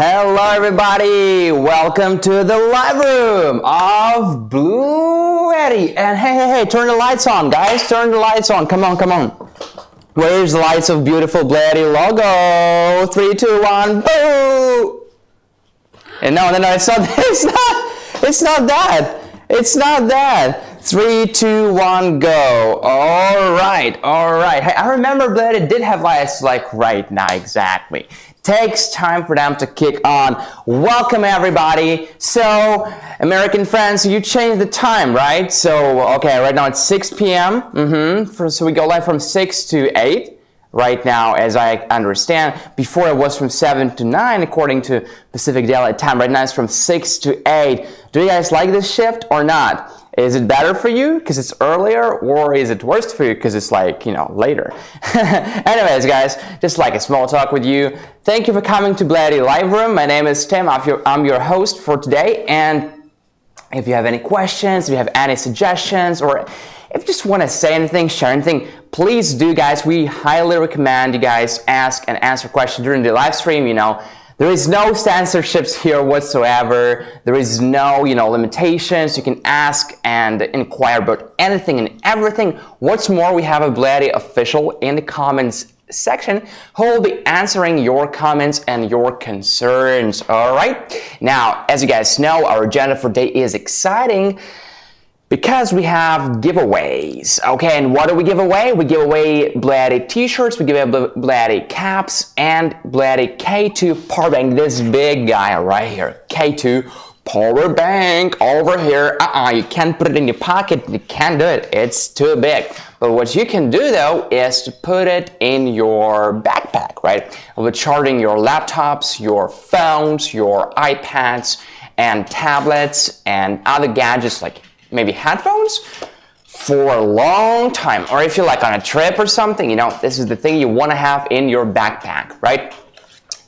Hello everybody, welcome to the live room of BLUETTI. And hey, turn the lights on, guys, turn the lights on, come on. Where's the lights of beautiful BLUETTI logo? 3, 2, 1, boo! And no, it's not that. 3, 2, 1, go. All right. Hey, I remember BLUETTI did have lights like right now, exactly. Takes time for them to kick on. Welcome everybody. So, American friends, you changed the time, right? So, okay, right now it's 6 p.m. So we go live from 6 to 8. Right now, as I understand, before it was from 7 to 9 according to Pacific Daylight Time. Right now it's from 6 to 8. Do you guys like this shift or not? Is it better for you because it's earlier, or is it worse for you because it's like, later? Anyways, guys, just like a small talk with you. Thank you for coming to BLUETTI Live Room. My name is Tim. I'm your host for today. And if you have any questions, if you have any suggestions, or if you just want to say anything, share anything, please do, guys. We highly recommend you guys ask and answer questions during the live stream. There is no censorships here whatsoever. There is no, limitations. You can ask and inquire about anything and everything. What's more, we have a BLUETTI official in the comments section who will be answering your comments and your concerns. All right. Now, as you guys know, our agenda for today is exciting because we have giveaways. Okay, and what do we give away? We give away BLUETTI t-shirts, we give away BLUETTI caps, and BLUETTI K2 power bank. This big guy right here, K2 power bank over here. You can't put it in your pocket. You can't do it. It's too big. But what you can do though is to put it in your backpack, right? We're charging your laptops, your phones, your iPads, and tablets, and other gadgets like maybe headphones for a long time. Or if you're like on a trip or something, this is the thing you want to have in your backpack, right?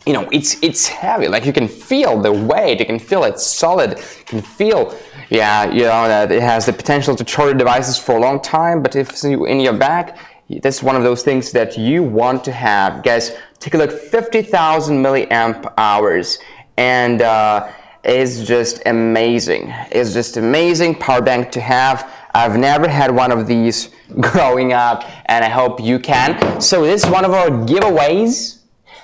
It's heavy, like you can feel the weight, you can feel it's solid, you can feel, that it has the potential to charge devices for a long time. But if it's in your bag, that's one of those things that you want to have. Guys, take a look, 50,000 milliamp hours, and is just amazing. It's just amazing power bank to have. I've never had one of these growing up, and I hope you can. So this is one of our giveaways.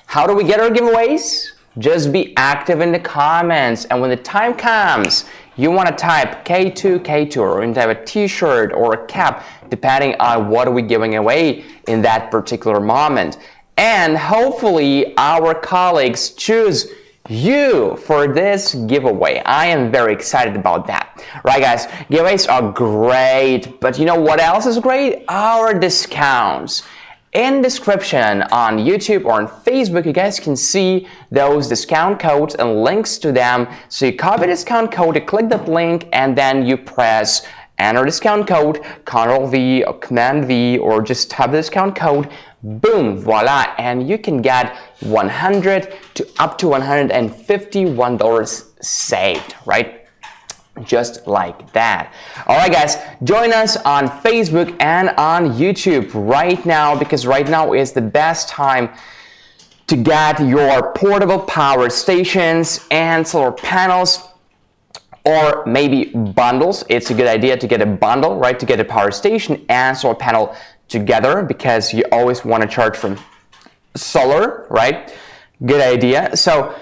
How do we get our giveaways? Just be active in the comments, and when the time comes, you want to type K2, or you type a t-shirt or a cap, depending on what are we giving away in that particular moment. And hopefully our colleagues choose you for this giveaway. I am very excited about that. Right, guys, giveaways are great, but you know what else is great? Our discounts. In description on YouTube or on Facebook, you guys can see those discount codes and links to them. So you copy the discount code, you click that link, and then you press enter discount code, Ctrl-V or Command-V, or just type the discount code, boom, voila, and you can get $100 to up to $151 saved, right? Just like that. All right, guys, join us on Facebook and on YouTube right now, because right now is the best time to get your portable power stations and solar panels, or maybe bundles. It's a good idea to get a bundle, right, to get a power station and solar panel together, because you always want to charge from solar, right? Good idea. So,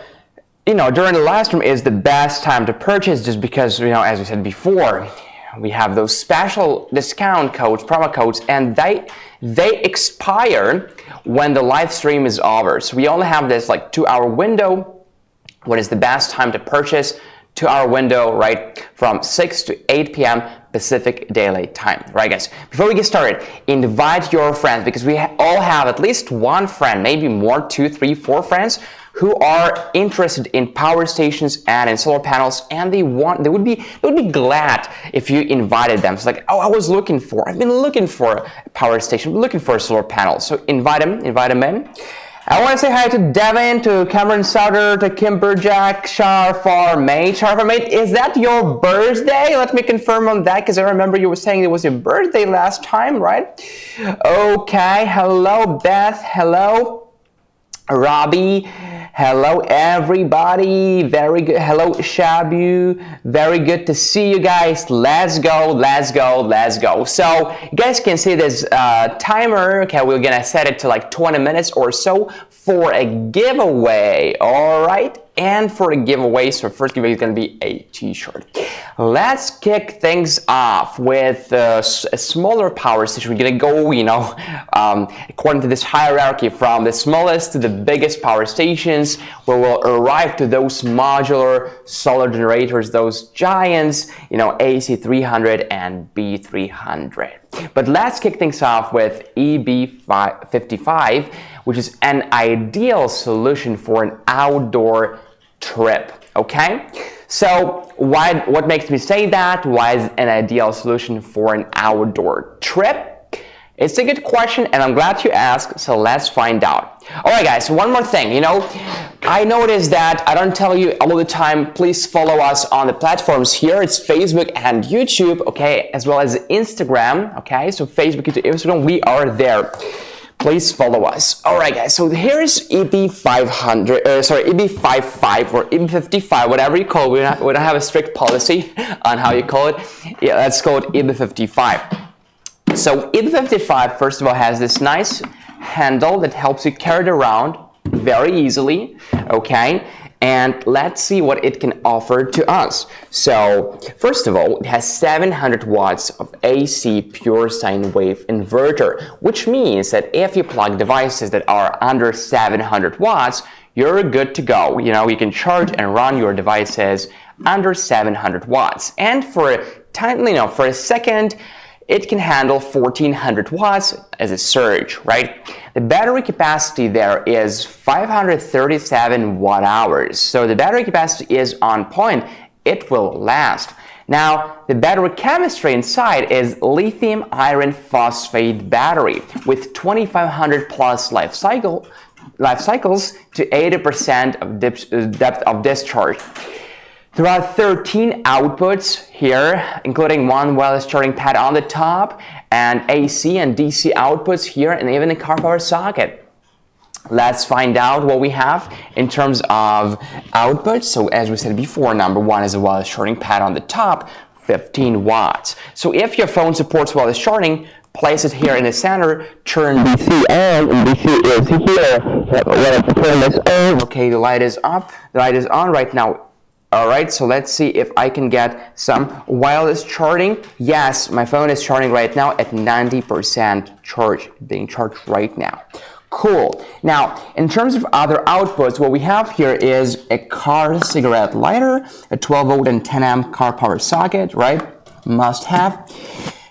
during the live stream is the best time to purchase, just because, as we said before, we have those special discount codes, promo codes, and they expire when the live stream is over. So we only have this like 2-hour window. What is the best time to purchase? 2-hour window, right, from 6 to 8 p.m. Pacific Daylight Time. Right, guys, before we get started, invite your friends, because we all have at least one friend, maybe more, 2, 3, 4 friends who are interested in power stations and in solar panels, and they would be glad if you invited them. It's like, oh, I've been looking for a power station, looking for a solar panel. So invite them in. I want to say hi to Devin, to Cameron Sutter, to Kimber Jack, Sharfarmate. Is that your birthday? Let me confirm on that, because I remember you were saying it was your birthday last time, right? Okay, hello Beth, hello Robbie, Hello everybody, very good. Hello Shabu, very good to see you guys. Let's go, let's go, let's go. So you guys can see this timer. Okay, we're gonna set it to like 20 minutes or so for a giveaway. All right, and for a giveaway, so first giveaway is gonna be a t-shirt. Let's kick things off with a smaller power station. We're gonna go, you know, according to this hierarchy from the smallest to the biggest power stations, where we'll arrive to those modular solar generators, those giants, you know, AC300 and B300. But let's kick things off with EB55, which is an ideal solution for an outdoor trip, okay? So what makes me say that? Why is it an ideal solution for an outdoor trip? It's a good question, and I'm glad you asked, so let's find out. All right, guys, one more thing. You know, I noticed that I don't tell you all the time, please follow us on the platforms here. It's Facebook and YouTube, okay, as well as Instagram, okay? So Facebook, YouTube, Instagram, we are there. Please follow us. All right, guys, so here's EB55 or EB55, whatever you call it. We don't have a strict policy on how you call it. Yeah, let's call it EB55. So EB55, first of all, has this nice handle that helps you carry it around very easily, okay? And let's see what it can offer to us. So first of all, it has 700 watts of AC pure sine wave inverter, which means that if you plug devices that are under 700 watts, you're good to go. You know, you can charge and run your devices under 700 watts. And for a tiny, you know, for a second, it can handle 1400 watts as a surge, right? The battery capacity there is 537 watt hours. So the battery capacity is on point. It will last. Now, the battery chemistry inside is lithium iron phosphate battery with 2500 plus life cycles to 80% of depth of discharge. There are 13 outputs here, including one wireless charging pad on the top, and AC and DC outputs here, and even a car power socket. Let's find out what we have in terms of outputs. So as we said before, number one is a wireless charging pad on the top, 15 watts. So if your phone supports wireless charging, place it here in the center, turn DC on, and DC is here. When I turn this on, okay, the light is up, the light is on right now. All right, so let's see if I can get some wireless charging. Yes, my phone is charging right now at 90% charge, being charged right now. Cool. Now, in terms of other outputs, what we have here is a car cigarette lighter, a 12 volt and 10 amp car power socket, right? Must have.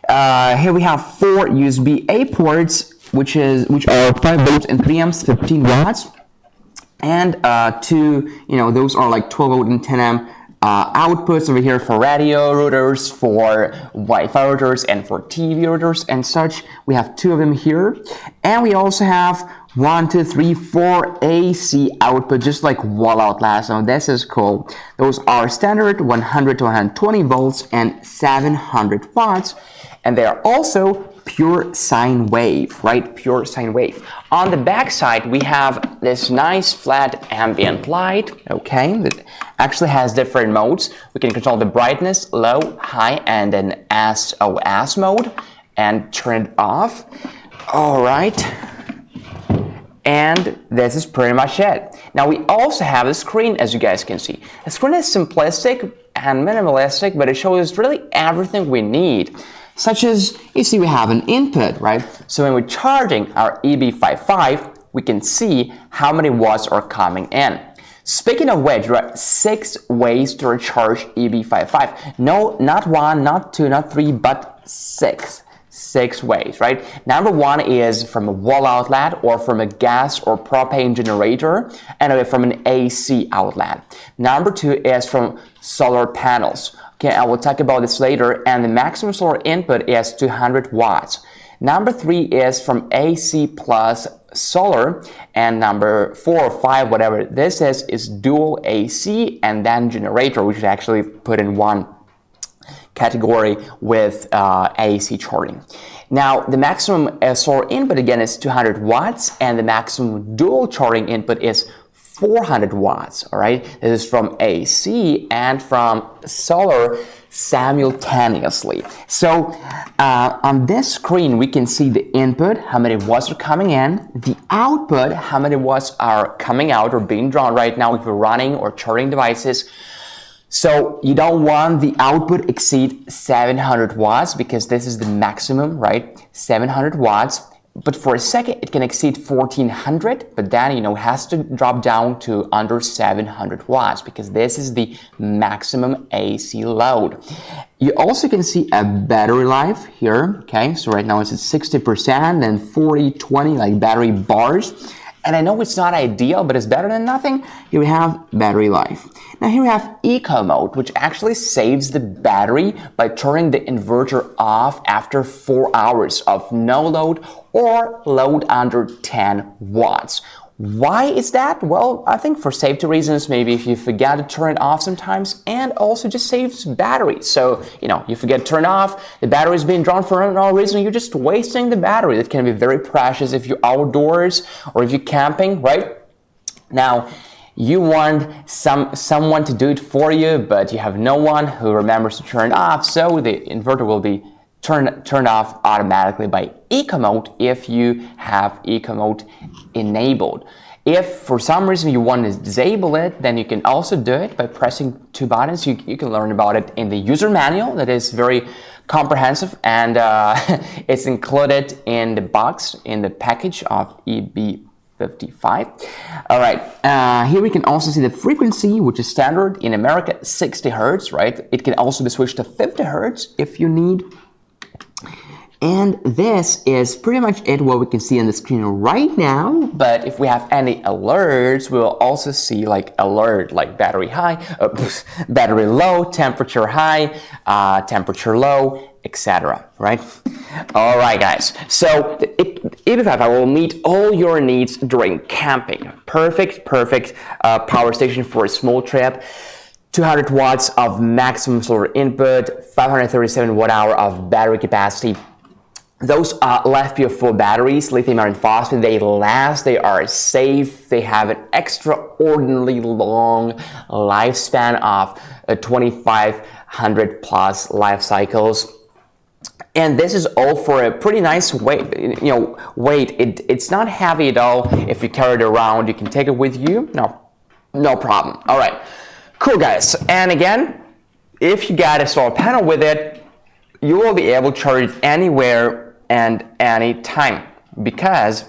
Here we have 4 USB-A ports, which are 5 volts and 3 amps, 15 watts. And those are like 12 volt and 10 amp outputs over here for radio routers, for Wi-Fi routers, and for TV routers and such. We have 2 of them here. And we also have 1, 2, 3, 4 AC output, just like wall outlet. So this is cool. Those are standard 100 to 120 volts and 700 watts. And they are also pure sine wave, right? Pure sine wave. On the back side, we have this nice flat ambient light, okay, that actually has different modes. We can control the brightness, low, high, and an SOS mode, and turn it off. All right. And this is pretty much it. Now we also have a screen, as you guys can see. The screen is simplistic and minimalistic, but it shows really everything we need. Such as, you see we have an input, right? So when we're charging our EB55, we can see how many watts are coming in. Speaking of which, there are 6 ways to recharge EB55. No, not 1, not 2, not 3, but 6. 6 ways, right? Number 1 is from a wall outlet or from a gas or propane generator, and from an AC outlet. Number 2 is from solar panels. Okay, I will talk about this later, and the maximum solar input is 200 watts. Number 3 is from AC plus solar, and number 4 or 5, whatever this is dual AC and then generator, which is actually put in one category with AC charging. Now, the maximum solar input again is 200 watts, and the maximum dual charging input is 400 watts, all right? This is from AC and from solar simultaneously. So on this screen, we can see the input, how many watts are coming in, the output, how many watts are coming out or being drawn right now if you're running or charging devices. So you don't want the output exceed 700 watts because this is the maximum, right? 700 watts. But for a second, it can exceed 1400, but then, it has to drop down to under 700 watts because this is the maximum AC load. You also can see a battery life here, okay? So right now it's at 60% and 40, 20, like battery bars. And I know it's not ideal, but it's better than nothing. Here we have battery life. Now here we have eco mode, which actually saves the battery by turning the inverter off after 4 hours of no load or load under 10 watts. Why is that? Well, I think for safety reasons, maybe if you forget to turn it off sometimes, and also just saves battery. So, you forget to turn it off, the battery is being drawn for no reason, you're just wasting the battery. That can be very precious if you're outdoors or if you're camping, right? Now, you want someone to do it for you, but you have no one who remembers to turn it off, so the inverter will be turned off automatically by eco mode if you have eco mode enabled. If for some reason you want to disable it, then you can also do it by pressing 2 buttons. You can learn about it in the user manual that is very comprehensive, and it's included in the box, in the package of EB55. All right, here we can also see the frequency, which is standard in America, 60 Hertz, right? It can also be switched to 50 Hertz if you need. And this is pretty much it, what we can see on the screen right now. But if we have any alerts, we will also see alert like battery high, battery low, temperature high, temperature low, etc. Right? All right, guys. So EB55 will meet all your needs during camping. Perfect power station for a small trip. 200 watts of maximum solar input, 537 watt-hour of battery capacity. Those LiFePO4 batteries, lithium iron phosphate, they last, they are safe, they have an extraordinarily long lifespan of 2,500 plus life cycles. And this is all for a pretty nice weight. It's not heavy at all. If you carry it around, you can take it with you. No problem. All right. Cool, guys. And again, if you got a solar panel with it, you will be able to charge it anywhere and any time because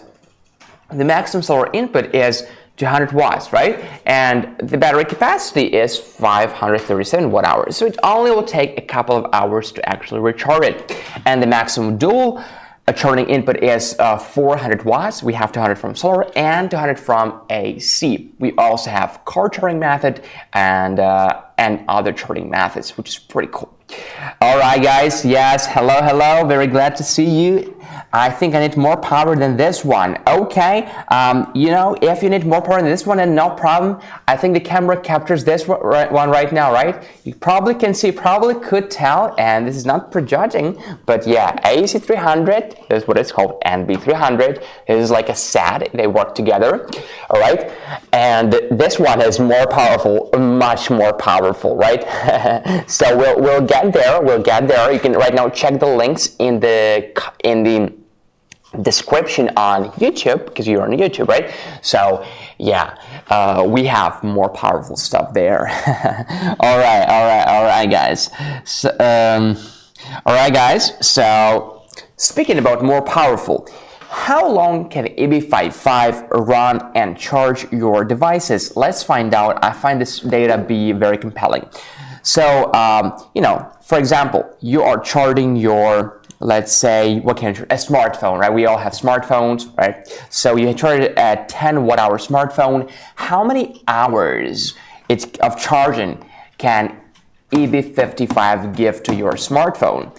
the maximum solar input is 200 watts, right? And the battery capacity is 537 watt hours. So it only will take a couple of hours to actually recharge it. And the maximum dual charging input is 400 watts. We have 200 from solar and 200 from AC. We also have car charging method and other charging methods, which is pretty cool. All right, guys. Yes, hello. Very glad to see you. I think I need more power than this one. Okay, if you need more power than this one, then no problem. I think the camera captures this one right now, right? You probably can see, probably could tell, and this is not prejudging, but yeah, AC300 is what it's called, and B300 is like a set. They work together, all right? And this one is more powerful, much more powerful, right? So we'll get there. You can right now check the links in the description on YouTube, because you're on YouTube, right? So yeah, we have more powerful stuff there. all right, guys. So, all right, guys. So speaking about more powerful, how long can EB55 run and charge your devices? Let's find out. I find this data be very compelling. So, for example, you are charging your, let's say, a smartphone, right? We all have smartphones, right? So you charge a 10 watt-hour smartphone. How many hours of charging can EB55 give to your smartphone?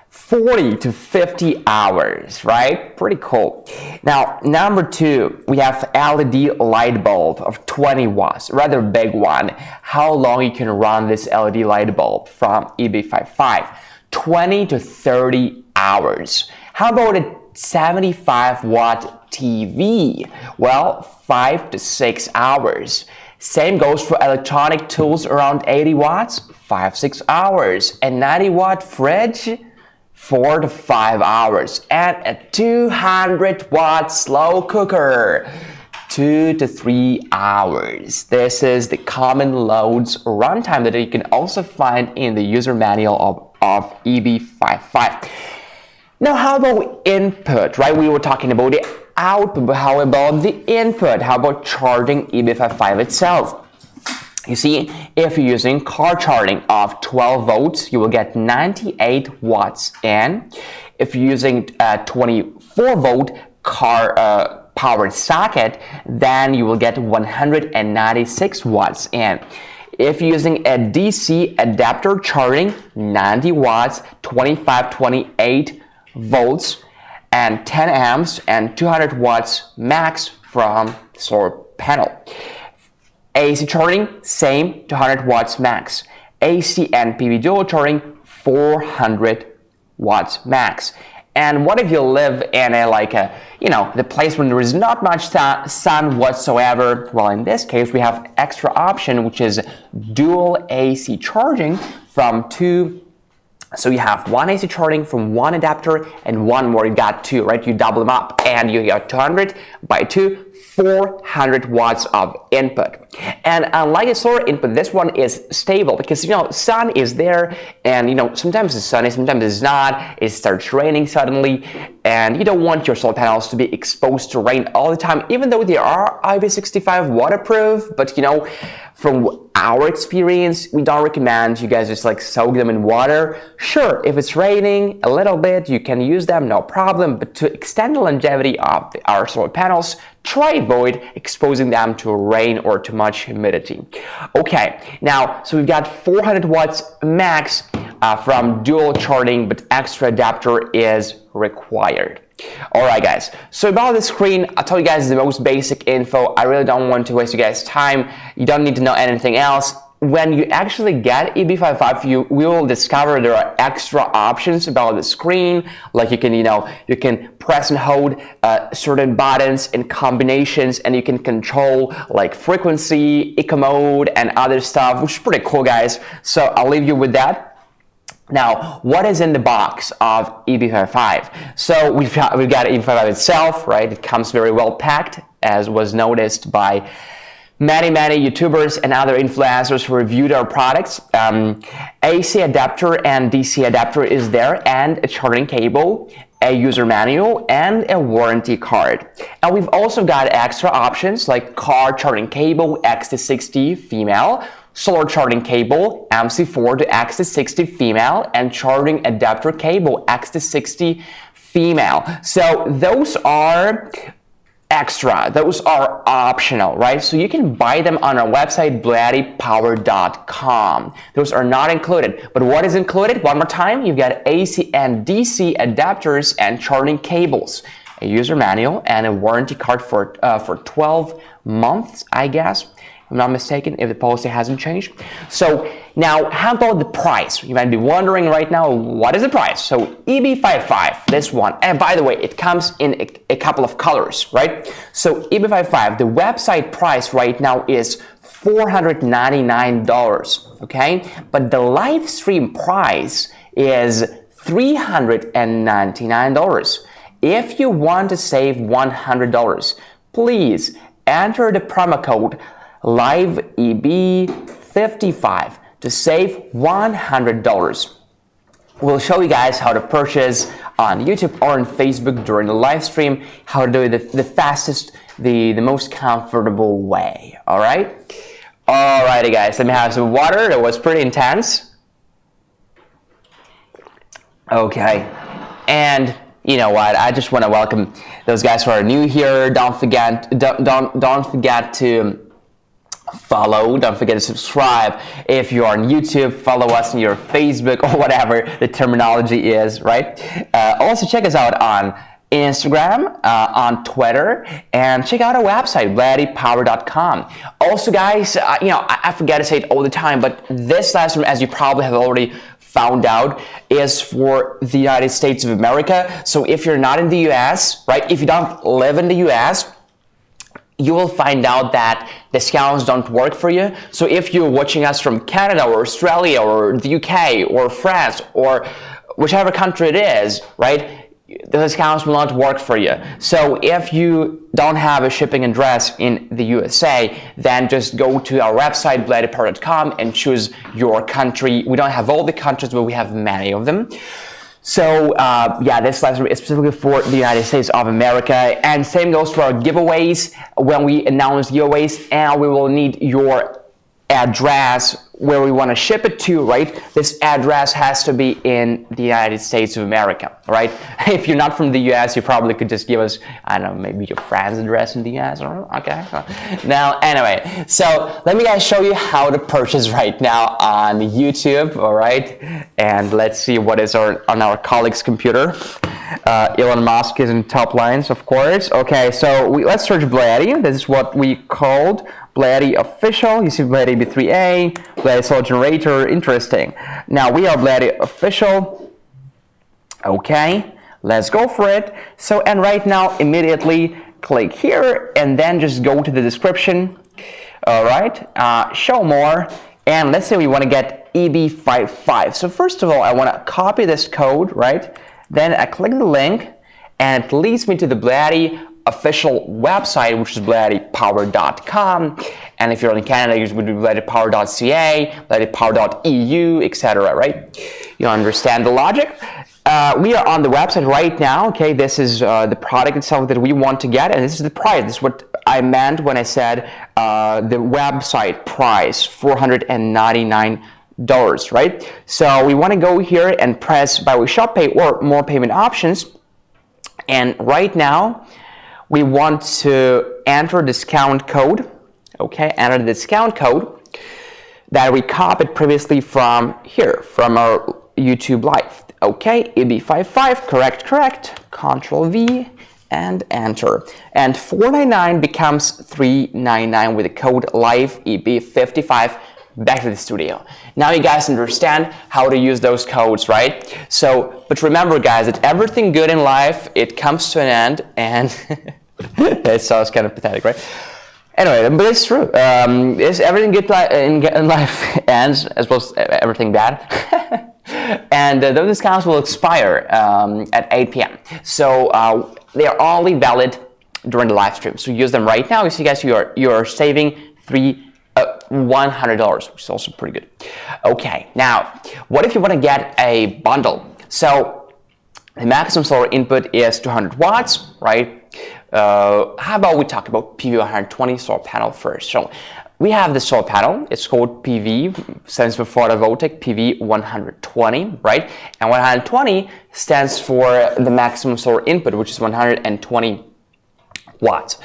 40 to 50 hours, right? Pretty cool. Now, number 2, we have LED light bulb of 20 watts, rather big one. How long you can run this LED light bulb from EB55? 20 to 30 hours. How about a 75-watt TV? Well, 5 to 6 hours. Same goes for electronic tools around 80 watts, 5-6 hours. A 90-watt fridge, 4 to 5 hours. And a 200-watt slow cooker, 2 to 3 hours. This is the common loads runtime that you can also find in the user manual of EB55. Now, how about input, right? We were talking about the output, but how about the input? How about charging EB55 itself? You see, if you're using car charging of 12 volts, you will get 98 watts in. If you're using a 24-volt car powered socket, then you will get 196 watts in. If you're using a DC adapter charging, 90 watts, 28 volts, and 10 amps and 200 watts max from solar panel. AC charging, same, 200 watts max. AC and PV dual charging, 400 watts max. And what if you live in the place when there is not much sun whatsoever? Well, in this case, we have extra option, which is dual AC charging from two. So you have one AC charging from one adapter and one more. You got two, right? You double them up and you got 200 by 2, 400 watts of input. And unlike a solar input, this one is stable because, sun is there and, sometimes it's sunny, sometimes it's not. It starts raining suddenly and you don't want your solar panels to be exposed to rain all the time, even though they are IP65 waterproof. But, from our experience, we don't recommend you guys just soak them in water. Sure, if it's raining a little bit, you can use them, no problem. But to extend the longevity of our solar panels, try avoid exposing them to rain or too much humidity. Okay, now, so we've got 400 watts max from dual charging, but extra adapter is required. Alright guys, so about the screen, I'll tell you guys the most basic info. I really don't want to waste you guys' time. You don't need to know anything else. When you actually get EB55, you will discover there are extra options about the screen. Like you can press and hold certain buttons and combinations, and you can control frequency, eco mode, and other stuff, which is pretty cool, guys. So I'll leave you with that. Now, what is in the box of EB55? So we've got EB55 itself, right? It comes very well packed, as was noticed by many YouTubers and other influencers who reviewed our products. AC adapter and DC adapter is there, and a charging cable, a user manual, and a warranty card. And we've also got extra options like car charging cable X to60 female, solar charging cable MC4 to X to60 female, and charging adapter cable X to 60 female. So those are extra, those are optional, right? So you can buy them on our website, BLUETTIpower.com. Those are not included. But what is included? One more time, you've got AC and DC adapters and charging cables, a user manual, and a warranty card for 12 months, I guess. I'm not mistaken, if the policy hasn't changed. So now, how about the price? You might be wondering right now, what is the price? So EB55, this one, and by the way, it comes in a couple of colors, right? So EB55, the website price right now is $499, okay? But the live stream price is $399. If you want to save $100, please enter the promo code LiveEB55 to save $100. We'll show you guys how to purchase on YouTube or on Facebook during the live stream, how to do it the fastest, the most comfortable way. Alrighty guys, let me have some water. That was pretty intense. Okay, and you know what? I just want to welcome those guys who are new here. Don't forget to follow, don't forget to subscribe. If you're on YouTube, follow us on your Facebook or whatever the terminology is, right? Also check us out on Instagram, on Twitter, and check out our website, BLUETTIpower.com. Also guys, I forget to say it all the time, but this lesson, as you probably have already found out is for the United States of America. So if you're not in the US, right, if you don't live in the US, you will find out that discounts don't work for you. So if you're watching us from Canada or Australia or the UK or France or whichever country it is, right, the discounts will not work for you. So if you don't have a shipping address in the USA, then just go to our website, BLUETTI.com, and choose your country. We don't have all the countries, but we have many of them. So yeah, this live stream is specifically for the United States of America, and same goes for our giveaways. When we announce giveaways, and we will need your address where we want to ship it to, right? This address has to be in the United States of America, right? If you're not from the US, you probably could just give us, I don't know, maybe your friend's address in the US, or okay. Now, anyway, so let me guys show you how to purchase right now on YouTube, all right? And let's see what is on our colleague's computer. Elon Musk is in top lines, of course. Okay, so let's search BLUETTI. This is what we called BLUETTI official. You see BLUETTI B3A, BLUETTI solar generator. Interesting. Now we are BLUETTI official. Okay, let's go for it. So, and right now, immediately click here and then just go to the description. All right, show more. And let's say we want to get EB55. So first of all, I want to copy this code, right? Then I click the link and it leads me to the BLUETTI official website, which is BLUETTIpower.com. And if you're in Canada, you would do BLUETTIpower.ca, BLUETTIpower.eu, etc. Right? You understand the logic? We are on the website right now. Okay, this is the product itself that we want to get, and this is the price. This is what I meant when I said the website price, $499. Right? So we want to go here and press buy with shop pay or more payment options. And right now, we want to enter discount code. Okay, enter the discount code that we copied previously from here, from our YouTube live. Okay, EB55, correct, Control V and enter. And $499 becomes $399 with the code live EB55. Back to the studio. Now you guys understand how to use those codes, right? So, but remember guys, that everything good in life, it comes to an end, and it sounds kind of pathetic, right? Anyway, but it's true. Is everything good in life ends, as well as everything bad? And those discounts will expire at 8 p.m. So they are only valid during the live stream. So use them right now. You see guys, you are saving $100, which is also pretty good. Okay, now, what if you want to get a bundle? So, the maximum solar input is 200 watts, right? How about we talk about PV 120 solar panel first? So, we have the solar panel. It's called PV, stands for photovoltaic PV 120, right? And 120 stands for the maximum solar input, which is 120 watts.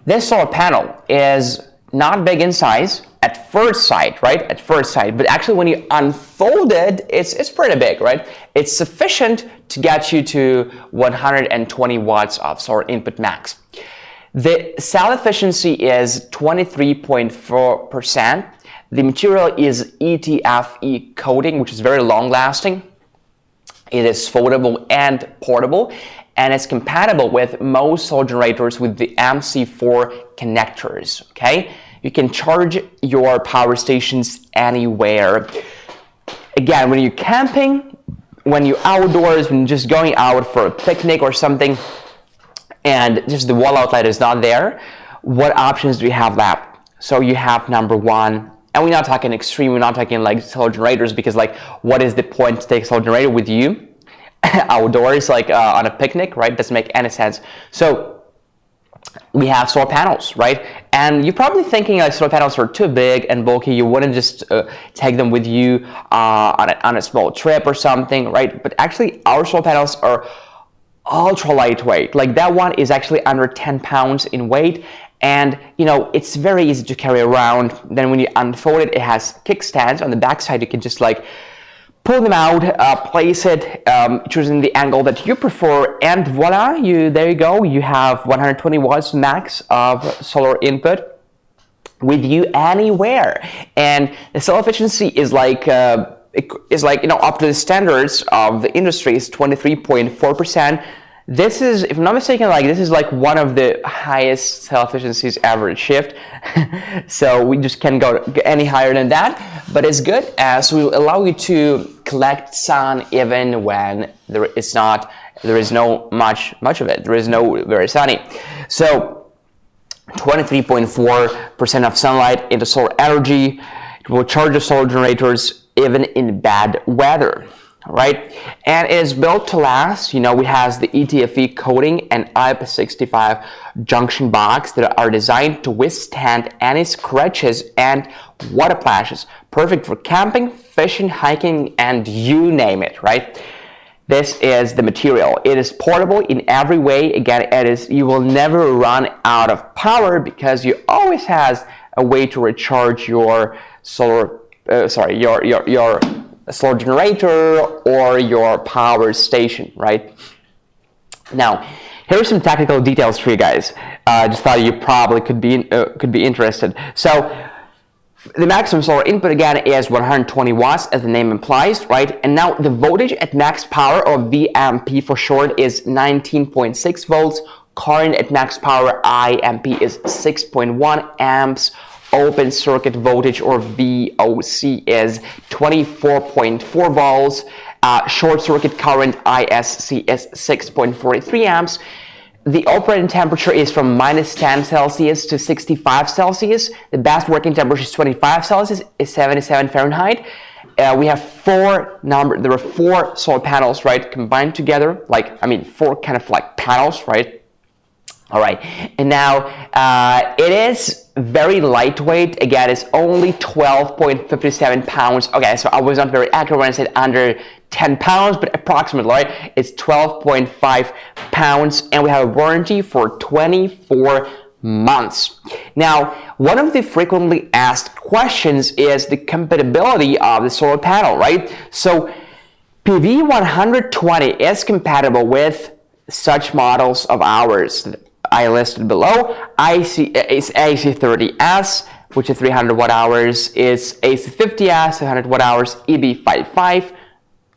This solar panel is not big in size at first sight, right? At first sight, but actually when you unfold it, it's pretty big, right? It's sufficient to get you to 120 watts of solar input max. The cell efficiency is 23.4%. The material is ETFE coating, which is very long lasting. It is foldable and portable, and it's compatible with most solar generators with the MC4 connectors, okay? You can charge your power stations anywhere. Again, when you're camping, when you're outdoors, when you're just going out for a picnic or something, and just the wall outlet is not there, what options do you have left? So you have number one, and we're not talking extreme, we're not talking like solar generators, because like, what is the point to take a solar generator with you outdoors, like on a picnic, right? Doesn't make any sense. So we have solar panels, right? And you're probably thinking like solar panels are too big and bulky. You wouldn't just take them with you on a small trip or something, right? But actually, our solar panels are ultra lightweight. Like that one is actually under 10 pounds in weight, and you know, it's very easy to carry around. Then when you unfold it, it has kickstands on the back side. You can just like pull them out, place it, choosing the angle that you prefer, and voila, there you go. You have 120 watts max of solar input with you anywhere. And the cell efficiency is like it is like, up to the standards of the industry is 23.4%. This is, if I'm not mistaken, like this is like one of the highest cell efficiencies ever achieved. So we just can't go any higher than that, but it's good as will allow you to collect sun even when there is no much of it. There is no very sunny. So 23.4% of sunlight into solar energy. It will charge the solar generators even in bad weather. Right, and it is built to last. We has the ETFE coating and IP65 junction box that are designed to withstand any scratches and water splashes. Perfect for camping, fishing, hiking, and you name it. Right, this is the material. It is portable in every way. Again, you will never run out of power because you always has a way to recharge your solar. Your solar generator or your power station, right? Now, here are some technical details for you guys. Just thought you probably could be interested. So, the maximum solar input again is 120 watts, as the name implies, right? And now the voltage at max power, or VMP for short, is 19.6 volts. Current at max power, IMP, is 6.1 amps. Open circuit voltage, or VOC, is 24.4 volts. Short circuit current, ISC, is 6.43 amps. The operating temperature is from -10 Celsius to 65 Celsius. The best working temperature is 25 Celsius, is 77 Fahrenheit. We have there are 4 solar panels, right, combined together, 4 kind of like panels, right? All right, and now it is very lightweight. Again, it's only 12.57 pounds. Okay, so I was not very accurate when I said under 10 pounds, but approximately, right? It's 12.5 pounds, and we have a warranty for 24 months. Now, one of the frequently asked questions is the compatibility of the solar panel, right? So, PV120 is compatible with such models of ours I listed below. Is AC30S, which is 300 watt hours, is AC50S, 100 watt hours, EB55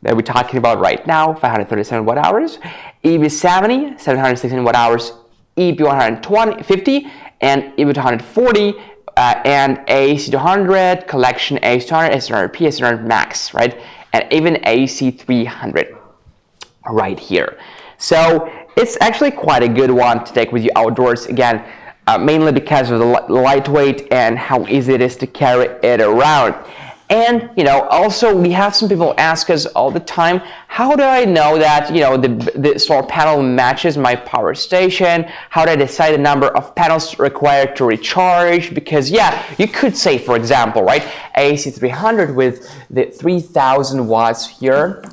that we're talking about right now, 537 watt hours, EB70, 716 watt hours, EB150, and EB240, and AC200, collection AC200, AC200P, AC200 Max, right? And even AC300 right here. So it's actually quite a good one to take with you outdoors, again, mainly because of the lightweight and how easy it is to carry it around. And, also we have some people ask us all the time, how do I know that, the solar panel matches my power station? How do I decide the number of panels required to recharge? Because, yeah, you could say, for example, right, AC300 with the 3000 watts here,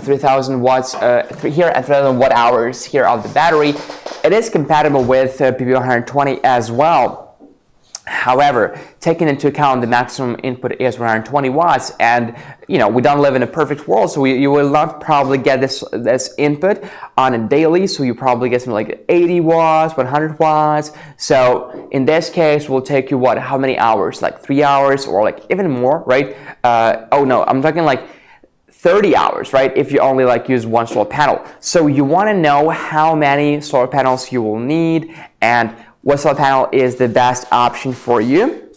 3000 watts here and 3000 watt hours here of the battery. It is compatible with PV120 as well. However, taking into account the maximum input is 120 watts, and we don't live in a perfect world, so you will not probably get this input on a daily. So you probably get something like 80 watts, 100 watts. So in this case, will take you how many hours? Like 3 hours, or like even more, right? Oh no, I'm talking like 30 hours, right? If you only use one solar panel. So you want to know how many solar panels you will need and what solar panel is the best option for you.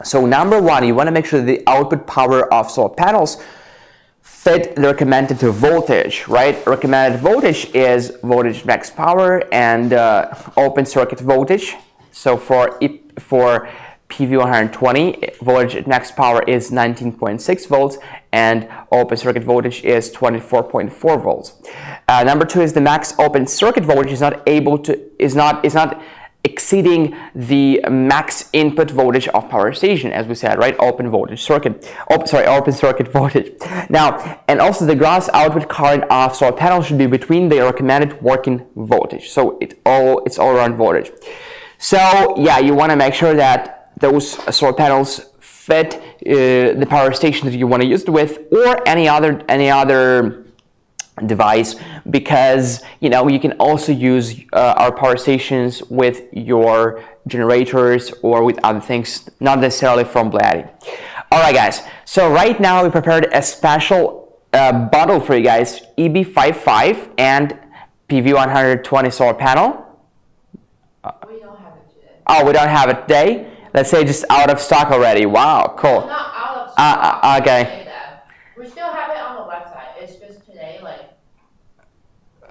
So number one, you want to make sure that the output power of solar panels fit the recommended voltage, right? Recommended voltage is voltage max power and open circuit voltage. So for PV120, voltage at max power is 19.6 volts and open circuit voltage is 24.4 volts. Number two is the max open circuit voltage is not exceeding the max input voltage of power station, as we said, right? Open circuit voltage. Now, and also the gross output current of solar panel should be between the recommended working voltage. So it's all around voltage. So yeah, you want to make sure that those solar panels fit the power station that you want to use it with, or any other device, because you can also use our power stations with your generators or with other things, not necessarily from BLUETTI. All right, guys. So right now we prepared a special bundle for you guys: EB55 and PV120 solar panel. We don't have it today. Oh, we don't have it today. Let's say just out of stock already. Wow, cool. Well, not out of stock. Okay. We still have it on the website. It's just today, like,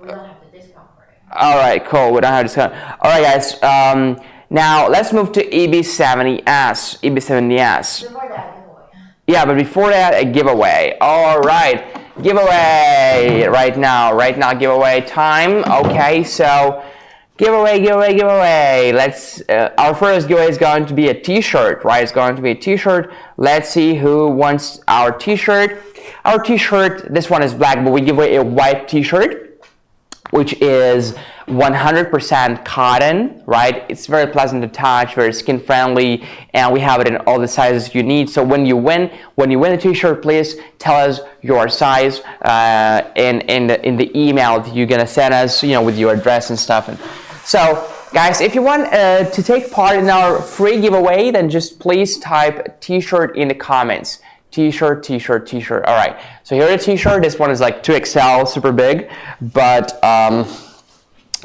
we don't have the discount for it. All right, cool. We don't have discount. All right, guys. Now let's move to EB70S. EB70S. Before that, giveaway. Yeah, but before that, a giveaway. All right, giveaway right now, giveaway time. Okay, so giveaway. Let's. Our first giveaway is going to be a T-shirt, right? It's going to be a T-shirt. Let's see who wants our T-shirt. Our T-shirt. This one is black, but we give away a white T-shirt, which is 100% cotton, right? It's very pleasant to touch, very skin friendly, and we have it in all the sizes you need. So when you win a T-shirt, please tell us your size in the email that you're gonna send us, with your address and stuff. And so, guys, if you want to take part in our free giveaway, then just please type T-shirt in the comments. T-shirt. All right. So here's a T-shirt. This one is like 2XL, super big, but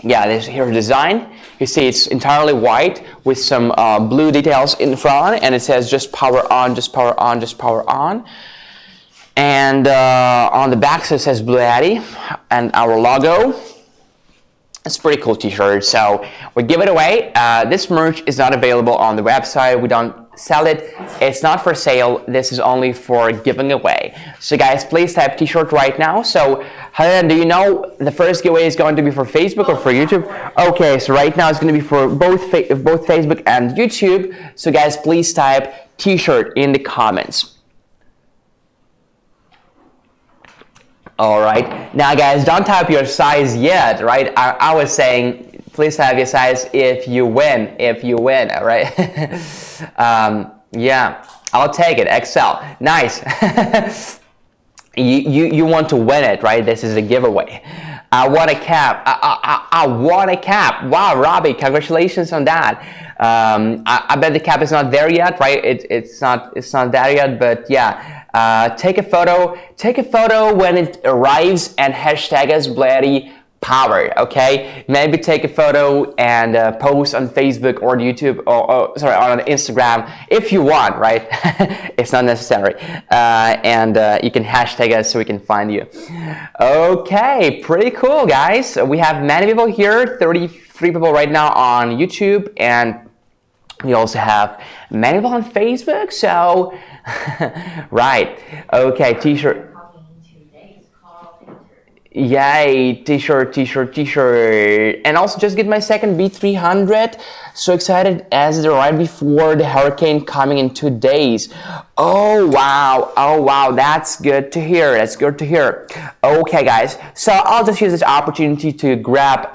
yeah, here's design. You see it's entirely white with some blue details in front, and it says just power on, just power on, just power on. And on the back so it says BLUETTI and our logo. It's a pretty cool T-shirt, so we give it away. This merch is not available on the website. We don't sell it. It's not for sale. This is only for giving away. So guys, please type T-shirt right now. So Helena, do you know the first giveaway is going to be for Facebook or for YouTube? Okay, so right now it's going to be for both Facebook and YouTube. So guys, please type T-shirt in the comments. All right, now guys, don't type your size yet, right? I was saying, please type your size if you win, all right? Yeah, I'll take it, XL, nice. you want to win it, right? This is a giveaway. I want a cap, I want a cap. Wow, Robbie, congratulations on that. I bet the cap is not there yet, right? It's not there yet, but yeah. Take a photo when it arrives and hashtag us BLUETTI Power, okay? Maybe take a photo and post on Facebook or YouTube or on Instagram if you want, right? It's not necessary. And you can hashtag us so we can find you. Okay, pretty cool, guys. We have many people here, 33 people right now on YouTube, and we also have many people on Facebook, so right. Okay, T-shirt. Yay, T-shirt. And also just get my second B300. So excited as they're right before the hurricane coming in 2 days. Oh wow, that's good to hear. Okay guys, so I'll just use this opportunity to grab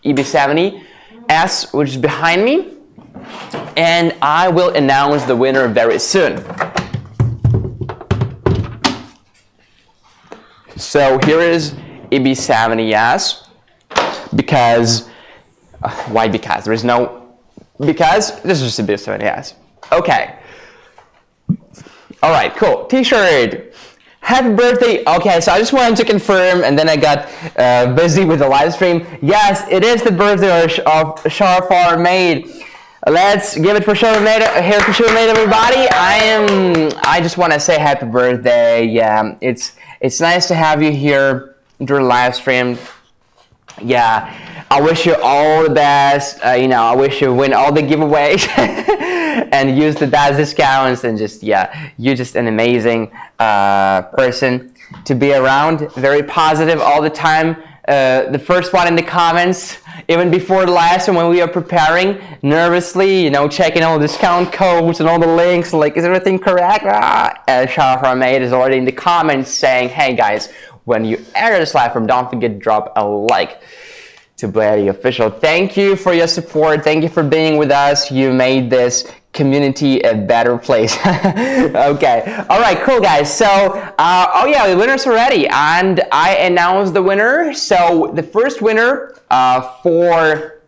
EB70S, which is behind me, and I will announce the winner very soon. So here is EB70S, because why because? There is no because, this is just EB70S. Okay. Alright, cool. T-shirt. Happy birthday. Okay, so I just wanted to confirm, and then I got busy with the live stream. Yes, it is the birthday of Sharfar Maid. Let's give it for Sharfar here for Sharfar Maid, everybody. I just want to say happy birthday. Yeah, it's nice to have you here during live stream. Yeah, I wish you all the best. I wish you win all the giveaways and use the best discounts, and just, yeah, you're just an amazing person to be around. Very positive all the time. The first one in the comments, even before the last one when we are preparing, nervously, checking all the discount codes and all the links, like, is everything correct? And Sharfar Maid is already in the comments saying, hey guys, when you enter this live room, don't forget to drop a like to BLUETTI Official. Thank you for your support. Thank you for being with us. You made this community a better place. Okay. All right, cool, guys. So, oh yeah, the winners are ready, and I announced the winner. So the first winner for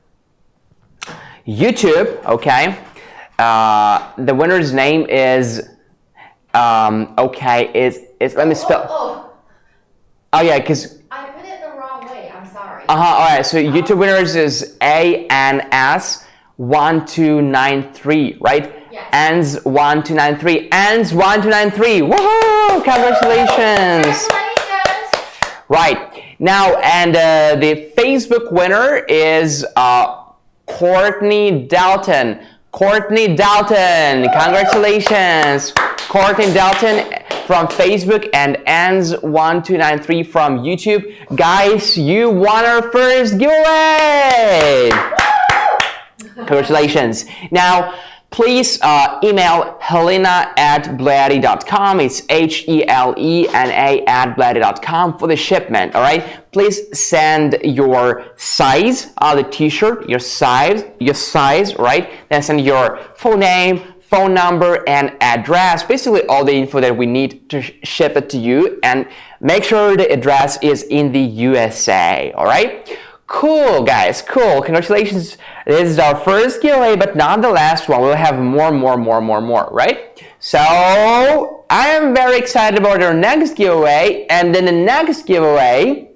YouTube, okay, the winner's name is Okay, is let me spell. Oh yeah, because I put it the wrong way. I'm sorry. all right. So YouTube winners is ANS1293, right? Yes. ANS1293. ANS1293. Woohoo! Congratulations! Right now, and the Facebook winner is Courtney Dalton. Courtney Dalton, congratulations! Courtney Dalton from Facebook and ANS1293 from YouTube. Guys, you won our first giveaway! Congratulations. Now, please email helena@bluetti.com. It's HELENA@bluetti.com for the shipment, all right? Please send your size of the t-shirt, your size, right? Then send your full name, phone number, and address. Basically, all the info that we need to ship it to you. And make sure the address is in the USA, all right? Cool, guys, cool. Congratulations. This is our first giveaway, but not the last one. We'll have more, right? So, I am very excited about our next giveaway. And then the next giveaway,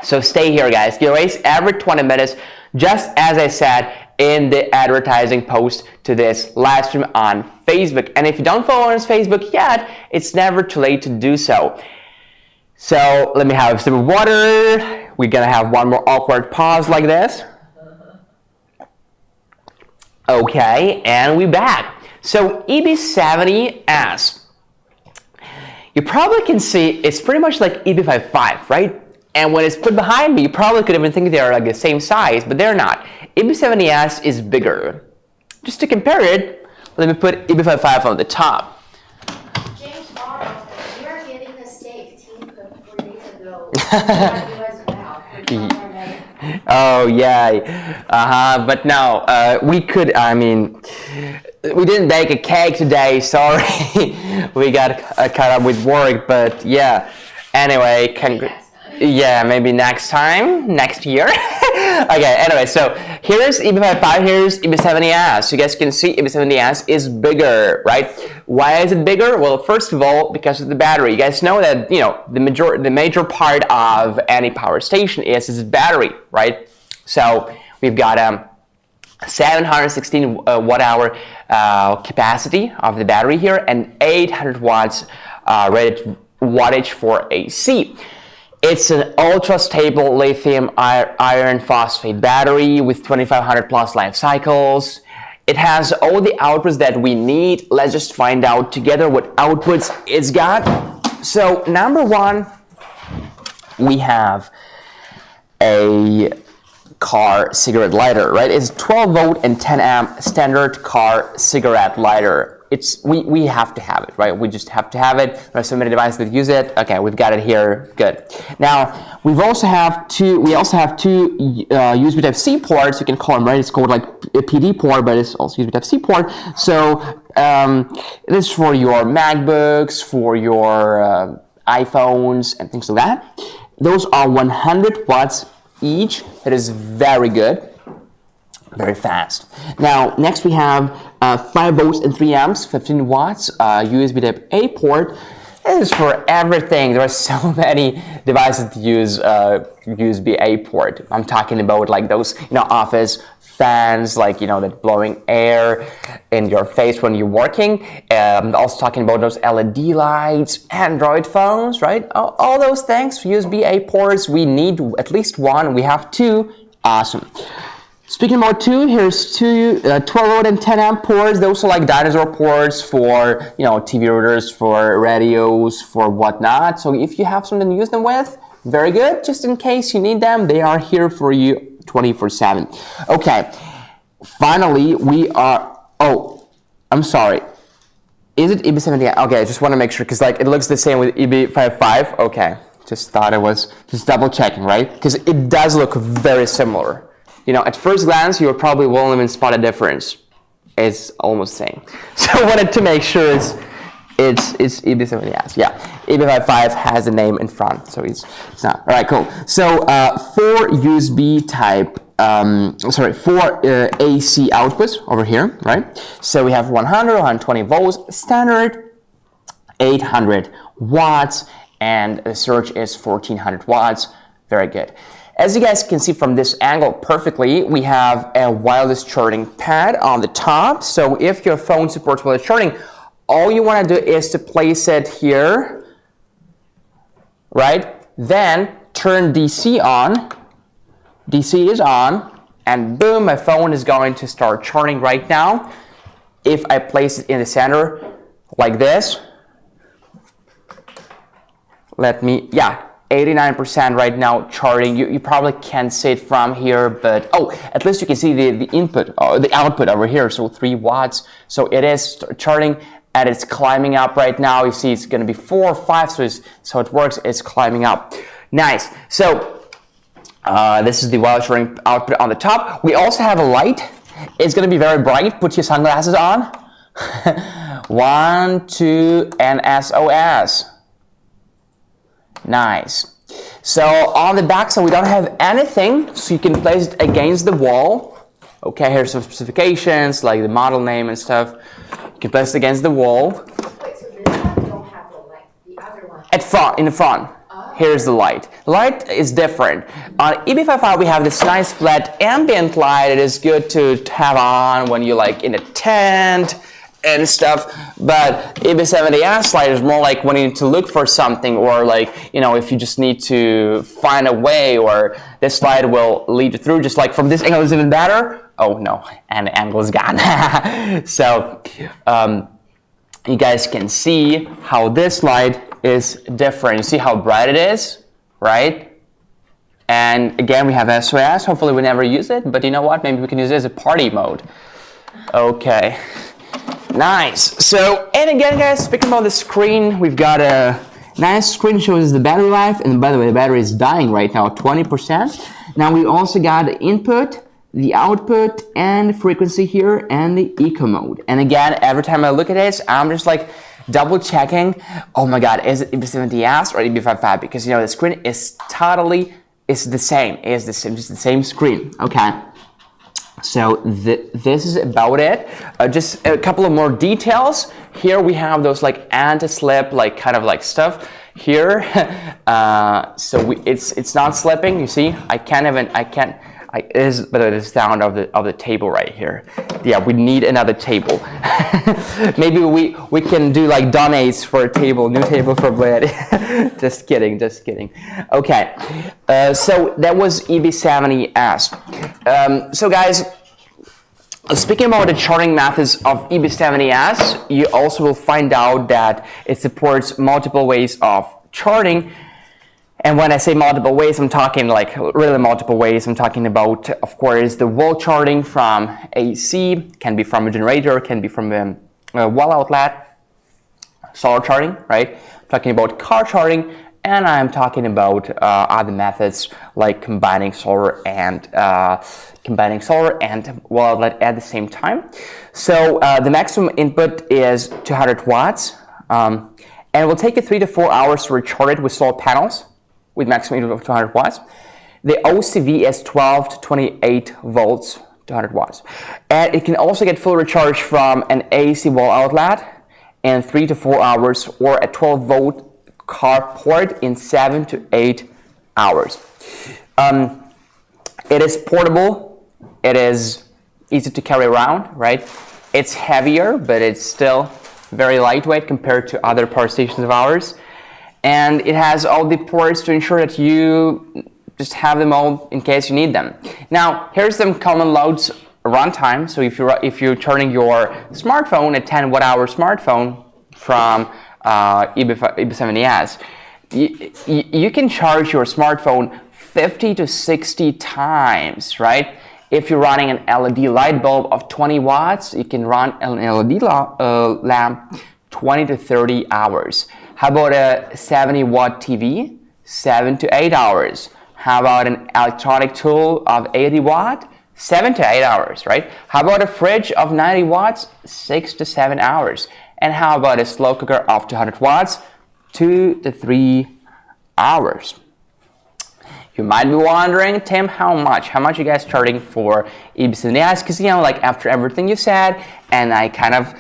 so stay here, guys. Giveaways every 20 minutes, just as I said in the advertising post to this live stream on Facebook. And if you don't follow us on Facebook yet, it's never too late to do so. So let me have a sip of water. We're gonna have one more awkward pause like this. Okay, and we're back. So EB70S, you probably can see it's pretty much like EB55, right? And when it's put behind me, you probably could even think they're like the same size, but they're not. EB70S is bigger. Just to compare it, let me put EB55 on the top. Oh yeah, but no, we could, I mean, we didn't bake a cake today, sorry. We got caught up with work, but yeah. Anyway, yeah, maybe next time, next year. Okay, anyway, so here's EB55, here's EB70S. You guys can see EB70S is bigger, right? Why is it bigger? Well, first of all, because of the battery. You guys know that, you know, the major part of any power station is its battery, right? So we've got 716 watt-hour capacity of the battery here and 800 watts rated wattage for AC. It's an ultra-stable lithium iron phosphate battery with 2,500 plus life cycles. It has all the outputs that we need. Let's just find out together what outputs it's got. So number one, we have a car cigarette lighter, right? It's 12 volt and 10 amp standard car cigarette lighter. We have to have it, right? We just have to have it. There are so many devices that use it. Okay, we've got it here. Good. Now we also have two USB Type-C ports. You can call them, right? It's called like a PD port, but it's also USB Type-C port. So this is for your MacBooks, for your iPhones, and things like that. Those are 100 watts each. That is very good. Very fast. Now, next we have 5 volts and 3 amps, 15 watts, USB Type-A port. This is for everything. There are so many devices that use USB-A port. I'm talking about like those, you know, office fans, like, you know, that blowing air in your face when you're working. I'm also talking about those LED lights, Android phones, right? All those things, USB-A ports. We need at least one. We have two. Awesome. Speaking about two, here's two 12 volt and 10 amp ports. Those are like dinosaur ports for, you know, TV routers, for radios, for whatnot. So if you have something to use them with, very good. Just in case you need them, they are here for you 24/7. Okay, finally we are, oh, I'm sorry. Is it EB70? Okay, I just want to make sure because like it looks the same with EB55. Okay, just thought it was just double checking, right? Because it does look very similar. You know, at first glance, you probably won't even spot a difference. It's almost the same. So I wanted to make sure it's EB70S. Yeah, EB55 has the name in front, so it's not. All right, cool. So 4 USB type, 4 AC outputs over here, right? So we have 100, 120 volts standard, 800 watts, and the surge is 1400 watts. Very good. As you guys can see from this angle perfectly, we have a wireless charging pad on the top. So if your phone supports wireless charging, all you want to do is to place it here, right? Then turn DC on. DC is on, and boom, my phone is going to start charging right now. If I place it in the center like this, yeah, 89% right now charging. You probably can't see it from here, but at least you can see the input or the output over here. So 3 watts. So it is charging and it's climbing up right now. You see it's going to be 4 or 5. So it works. It's climbing up. Nice. So this is the wireless charging output on the top. We also have a light. It's going to be very bright. Put your sunglasses on. 1, 2, and SOS. Nice. So on the back side we don't have anything, so you can place it against the wall. Okay, here's some specifications like the model name and stuff. You can place it against the wall. Wait, so this one don't have the light, the other one? In the front. Oh. Here's the light. The light is different. On EB55 we have this nice flat ambient light. It is good to have on when you're like in a tent and stuff, but EB70S light is more like when you need to look for something, or like, you know, if you just need to find a way, or this light will lead you through. Just like from this angle is even better. Oh no, and the angle is gone. So you guys can see how this light is different. You see how bright it is, right? And again, we have SOS. Hopefully we never use it, but you know what? Maybe we can use it as a party mode. Okay. Nice. So, and again, guys, speaking about the screen, we've got a nice screen shows the battery life, and by the way, the battery is dying right now, 20%. Now we also got the input, the output, and the frequency here, and the eco mode. And again, every time I look at this, I'm just like double checking. Oh my God, is it EB70S or EB55? Because you know the screen is the same. It's just the same screen. Okay. So this is about it. Just a couple of more details. Here we have those like anti-slip, like kind of like stuff here. So it's not slipping. You see, it is, but it is the sound of the table right here. Yeah, we need another table. Maybe we can do like donates for a table, new table for BLUETTI. Just kidding. Okay, so that was EB70S. So guys, speaking about the charging methods of EB70S, you also will find out that it supports multiple ways of charging. And when I say multiple ways, I'm talking like really multiple ways. I'm talking about, of course, the wall charging from AC, can be from a generator, can be from a wall outlet, solar charging, right? I'm talking about car charging, and I'm talking about other methods like combining solar and wall outlet at the same time. So the maximum input is 200 watts, and it will take you 3 to 4 hours to recharge it with solar panels, with maximum input of 200 watts. The OCV is 12 to 28 volts, 200 watts. And it can also get full recharge from an AC wall outlet in 3 to 4 hours, or a 12 volt car port in 7 to 8 hours. It is portable. It is easy to carry around, right? It's heavier, but it's still very lightweight compared to other power stations of ours. And it has all the ports to ensure that you just have them all in case you need them. Now, here's some common loads runtime. So if you're turning your smartphone, a 10 watt-hour smartphone from EB70S, you can charge your smartphone 50 to 60 times, right? If you're running an LED light bulb of 20 watts, you can run an LED lamp 20 to 30 hours. How about a 70 watt TV? 7 to 8 hours. How about an electronic tool of 80 watt? 7 to 8 hours, right? How about a fridge of 90 watts? 6 to 7 hours. And how about a slow cooker of 200 watts? 2 to 3 hours. You might be wondering, Tim, how much? How much are you guys charging for EB70S? Because, you know, like after everything you said, and I kind of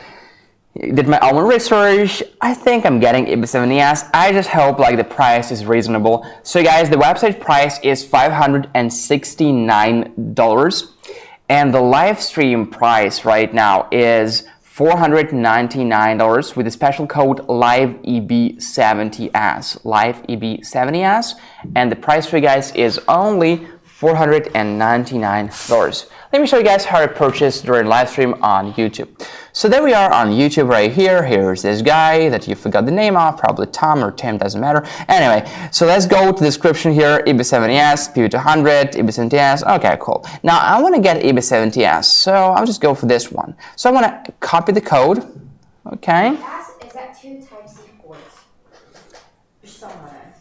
Did my own research. I think I'm getting EB70S. I just hope like the price is reasonable. So guys, the website price is $569, and the live stream price right now is $499 with the special code LiveEB70S, LiveEB70S, and the price for you guys is only $499. Let me show you guys how to purchase during live stream on YouTube. So there we are on YouTube right here. Here's this guy that you forgot the name of, probably Tom or Tim, doesn't matter. Anyway, so let's go to the description here, EB70S, PV200, EB70S. Okay, cool. Now I want to get EB70S, so I'll just go for this one. So I want to copy the code. Okay. Is that 2 Type-C ports? Somewhere.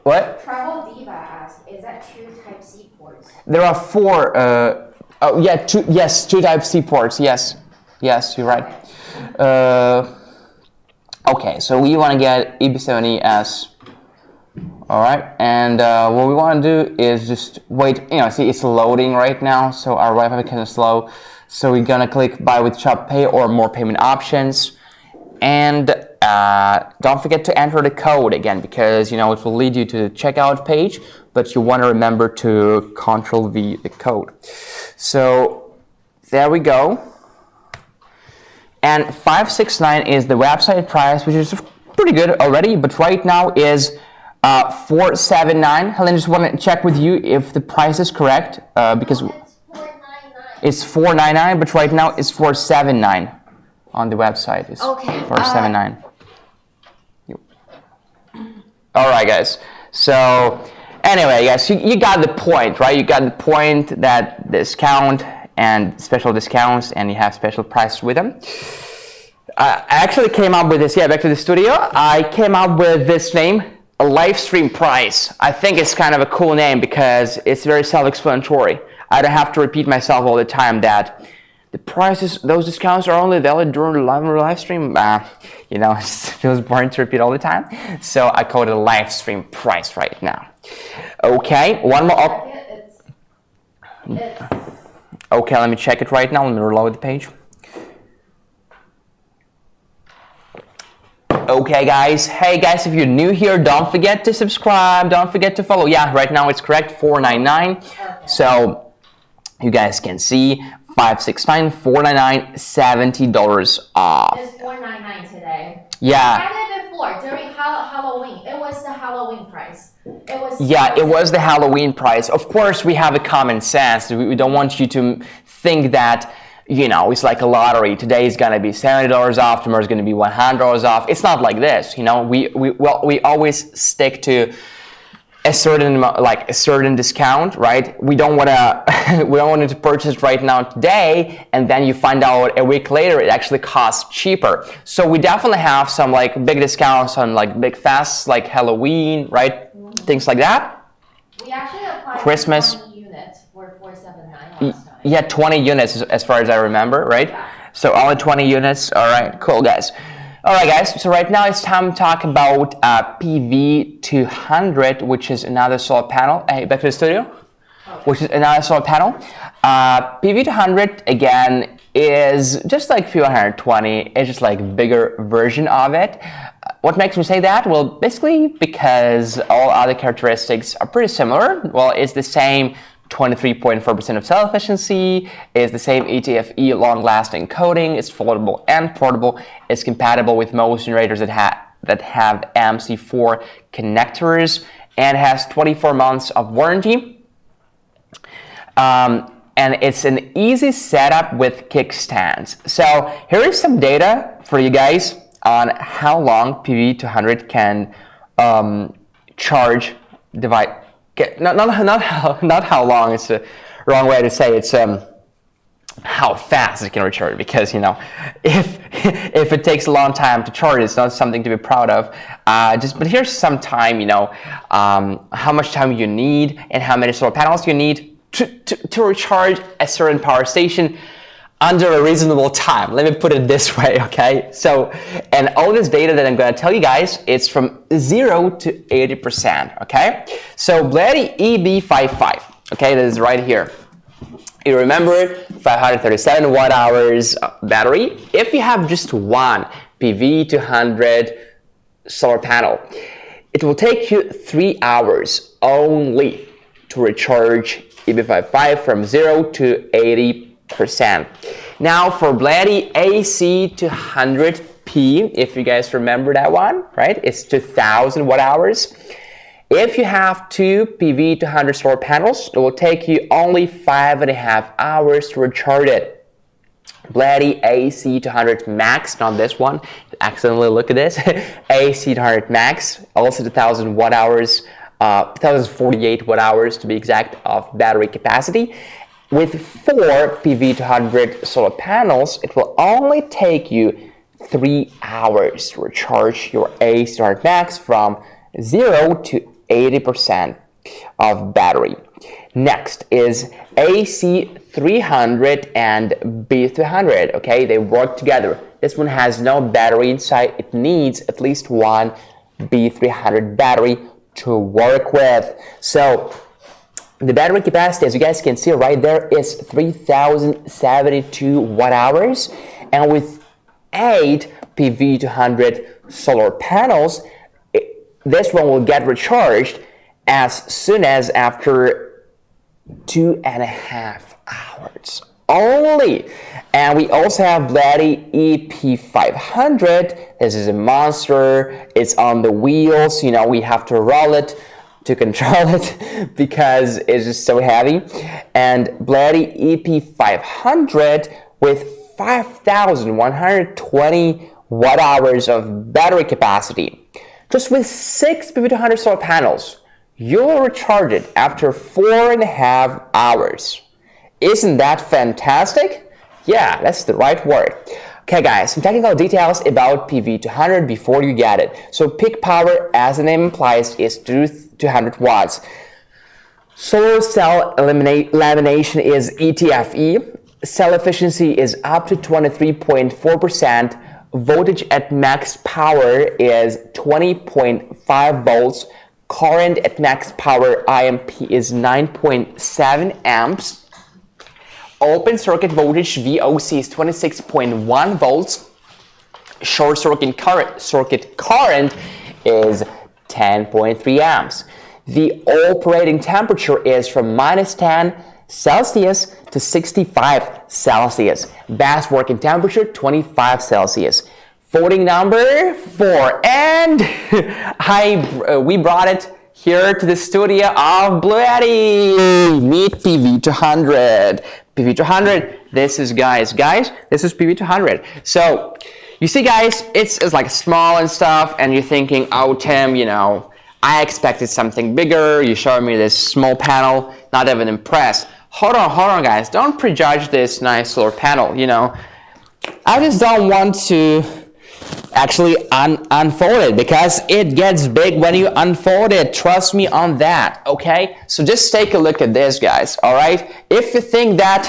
What? Travel Diva asked, is that 2 Type-C ports? There are 4. Oh yeah, 2 Type-C ports. Yes. Yes, you're right. Okay, so we want to get EB70S. All right, and what we want to do is just wait. You know, see, it's loading right now, so our Wi-Fi is kind of slow. So we're gonna click Buy with Shop Pay or more payment options, and don't forget to enter the code again, because you know it will lead you to the checkout page, but you want to remember to Control V the code. So there we go. And 569 is the website price, which is pretty good already, but right now is 479. Helen, just want to check with you if the price is correct, because it's 499, but right now it's 479 on the website. It's okay. 479. All right, guys. So anyway, guys, you got the point, right? You got the point that discount and special discounts, and you have special prices with them. I actually came up with this, back to the studio. I came up with this name, a live stream price. I think it's kind of a cool name because it's very self-explanatory. I don't have to repeat myself all the time that the prices, those discounts are only valid during the live stream. You know, it feels boring to repeat all the time. So I call it a live stream price right now. Okay, one more. Okay, let me check it right now. Let me reload the page. Okay, guys. Hey, guys, if you're new here, don't forget to subscribe. Don't forget to follow. Yeah, right now it's correct, 499. Okay. So you guys can see 569, 499, $70 off. It's 499 today. Yeah. I had it before during Halloween. It was the Halloween price. It was the Halloween price. Of course, we have a common sense. We don't want you to think that, you know, it's like a lottery. Today is going to be $70 off. Tomorrow is going to be $100 off. It's not like this. You know, we always stick to a certain discount, right? We don't want to purchase right now today, and then you find out a week later it actually costs cheaper. So we definitely have some like big discounts on like big fests like Halloween, right? Things like that. We actually applied Christmas. 20 units for 479 last time. Yeah, 20 units as far as I remember, right? Yeah. So only 20 units. All right, cool, guys. All right, guys. So right now it's time to talk about PV200, which is another solar panel. Hey, back to the studio. Okay. Which is another solar panel. PV200 again is just like PV120. It's just like a bigger version of it. What makes me say that? Well, basically because all other characteristics are pretty similar. Well, it's the same 23.4% of cell efficiency, it's the same ETFE long-lasting coating, it's foldable and portable, it's compatible with most generators that have MC4 connectors, and has 24 months of warranty. And it's an easy setup with kickstands. So here is some data for you guys on how long PV200 can charge device. Not how long. It's the wrong way to say it. It's how fast it can recharge. Because you know, if it takes a long time to charge, it's not something to be proud of. But here's some time. You know, how much time you need and how many solar panels you need to recharge a certain power station under a reasonable time. Let me put it this way, okay? So, and all this data that I'm gonna tell you guys, it's from 0 to 80%, okay? So BLUETTI EB55, okay, that is right here. You remember 537 watt hours battery. If you have just one BLUETTI solar panel, it will take you 3 hours only to recharge EB55 from 0 to 80%. Now for BLUETTI AC300P, if you guys remember that one, right? It's 2000 watt hours. If you have two BLUETTI solar panels, it will take you only 5.5 hours to recharge it. BLUETTI AC300 Max, not this one, accidentally look at this, AC300 Max, also 2000 watt hours, 1048 watt hours to be exact of battery capacity. With 4 BLUETTI solar panels, it will only take you 3 hours to recharge your AC300 Max from 0 to 80% of battery. Next is AC300 and B300. Okay, they work together. This one has no battery inside. It needs at least one B300 battery to work with. So the battery capacity, as you guys can see right there, is 3072 watt hours, and with 8 BLUETTI solar panels, this one will get recharged as soon as after 2.5 hours only. And we also have BLUETTI EP500. This is a monster. It's on the wheels. You know, we have to roll it to control it because it's just so heavy. And BLUETTI EP500 with 5120 watt hours of battery capacity. Just with 6 BLUETTI solar panels, you'll recharge it after 4.5 hours. Isn't that fantastic? Yeah, that's the right word. Okay guys, some technical details about BLUETTI before you get it. So peak power, as the name implies, is 200 watts. Solar cell lamination is ETFE. Cell efficiency is up to 23.4%. Voltage at max power is 20.5 volts. Current at max power IMP is 9.7 amps. Open circuit voltage VOC is 26.1 volts. Short circuit current is 10.3 amps. The operating temperature is from -10 Celsius to 65 Celsius. Best working temperature 25 Celsius. Voting number 4, and we brought it here to the studio of BLUETTI. Meet BLUETTI. BLUETTI, this is guys, this is BLUETTI. So you see guys, it's like small and stuff, and you're thinking, oh Tim, you know, I expected something bigger. You showed me this small panel, not even impressed. Hold on guys, don't prejudge this nice solar panel, you know. I just don't want to actually unfold it because it gets big when you unfold it. Trust me on that, okay? So just take a look at this, guys, all right? If you think that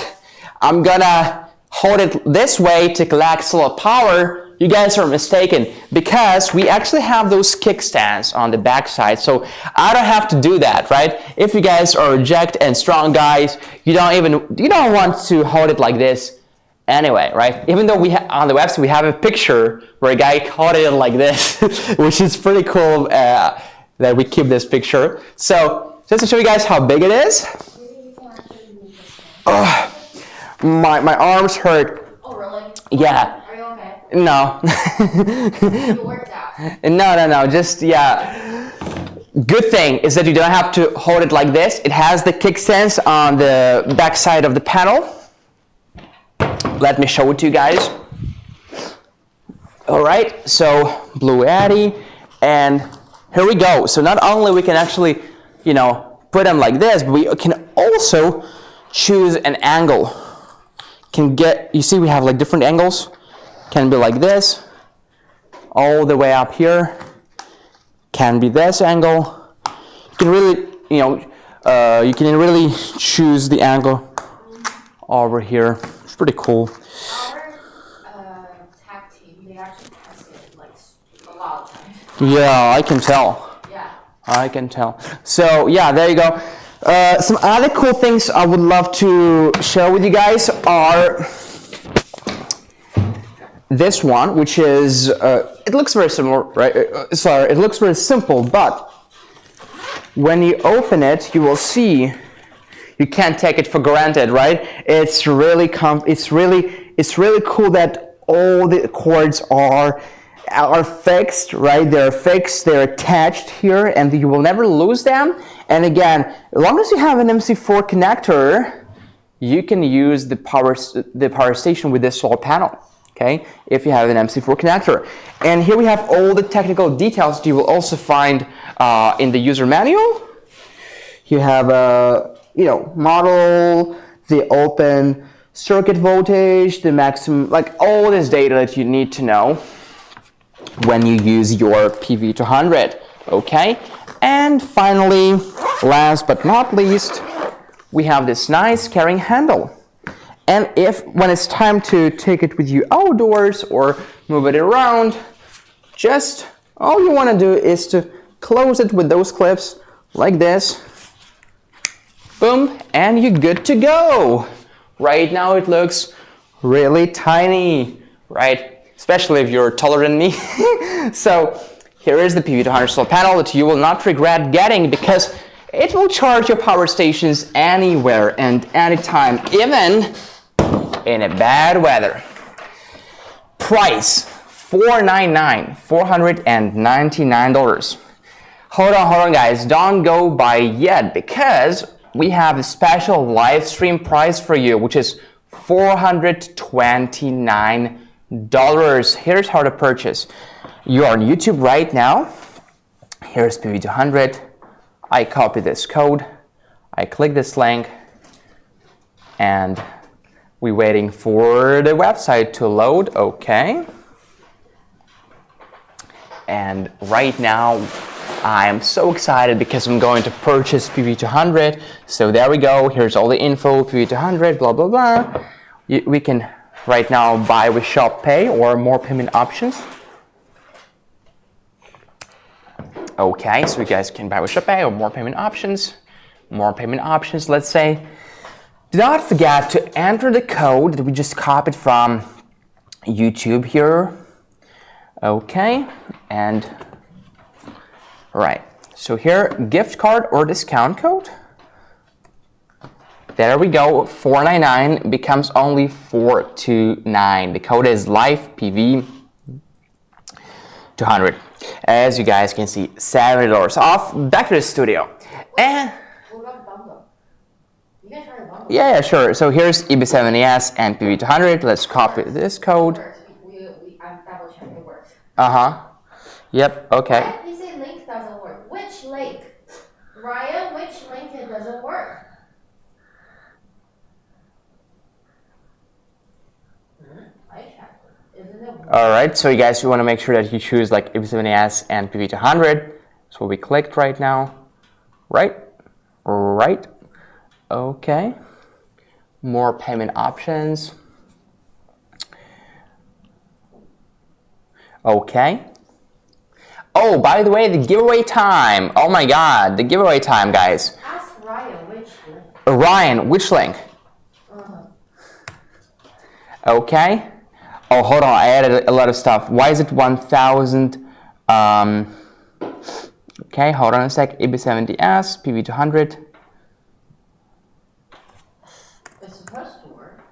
I'm gonna hold it this way to collect solar power, you guys are mistaken, because we actually have those kickstands on the back side, so I don't have to do that, right? If you guys are jacked and strong guys, you don't want to hold it like this anyway, right? Even though on the website we have a picture where a guy held it like this, which is pretty cool that we keep this picture. So just to show you guys how big it is. Oh, my arms hurt. Oh really? Yeah. Are you okay? No. You worked out. No. Just, yeah. Good thing is that you don't have to hold it like this. It has the kickstands on the back side of the panel. Let me show it to you guys. All right, so BLUETTI, and here we go. So not only we can actually, you know, put them like this, but we can also choose an angle. You see we have like different angles. Can be like this, all the way up here. Can be this angle. You can really, you know, you can really choose the angle over here. It's pretty cool. Our tech team, they actually tested like a lot of times. Yeah, I can tell. Yeah. I can tell. So yeah, there you go. Some other cool things I would love to share with you guys are this one, which is, it looks very similar, right? Sorry, it looks very simple, but when you open it, you will see you can't take it for granted, right? It's really cool that all the cords are fixed, right? They're fixed, they're attached here, and you will never lose them. And again, as long as you have an MC4 connector, you can use the power station with this solar panel. Okay, if you have an MC4 connector. And here we have all the technical details you will also find in the user manual. You have a model, the open circuit voltage, the maximum, like all this data that you need to know when you use your PV200. Okay, and finally, last but not least, we have this nice carrying handle. And when it's time to take it with you outdoors or move it around, just all you want to do is to close it with those clips like this. Boom, and you're good to go. Right now it looks really tiny, right? Especially if you're taller than me. So here is the PV200 solar panel that you will not regret getting, because it will charge your power stations anywhere and anytime, even in a bad weather. Price $499. Hold on guys, don't go buy yet, because we have a special live stream price for you, which is $429. Here's how to purchase. You are on YouTube right now. Here's PV200. I copy this code, I click this link, and we're waiting for the website to load. Okay. And right now, I am so excited because I'm going to purchase PV200. So there we go. Here's all the info, PV200, blah, blah, blah. We can right now buy with Shop Pay or more payment options. Okay, so you guys can buy with Shop Pay or more payment options. More payment options, let's say. Do not forget to enter the code that we just copied from YouTube here. Okay, and right. So here, gift card or discount code. There we go. $499 becomes only $429. The code is LivePV200. As you guys can see, $70 off. Back to the studio. And yeah, sure. So here's EB70S and PV200. Let's copy this code. I'm double checking it works. Yep. Okay. He said link doesn't work. Which link? Ryan, which link it doesn't work? I checked. Isn't it? All right. So you guys, you want to make sure that you choose like EB70S and PV200. So we clicked right now. Right. Okay. More payment options. Okay. Oh, by the way, the giveaway time. Oh my God, the giveaway time, guys. Ask Ryan which link. Ryan, which link? Okay. Oh, hold on, I added a lot of stuff. Why is it 1,000? Okay, hold on a sec. EB70S, PV200. It's supposed to work.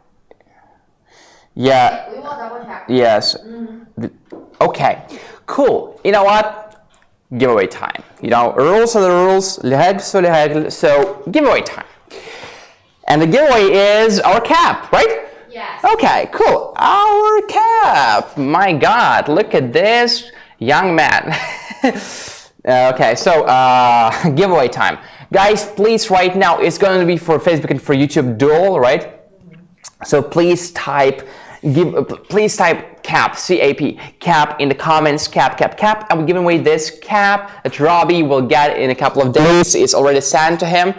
Yeah. We will double check. Yes. Okay, cool. You know what? Giveaway time. You know, rules are the rules. So giveaway time. And the giveaway is our cap, right? Yes. Okay, cool. Our cap. My God, look at this young man. Okay, so giveaway time. Guys, please right now, it's going to be for Facebook and for YouTube dual, right? So please type cap, C-A-P, cap in the comments, cap. And we're giving away this cap that Robbie will get in a couple of days. It's already sent to him.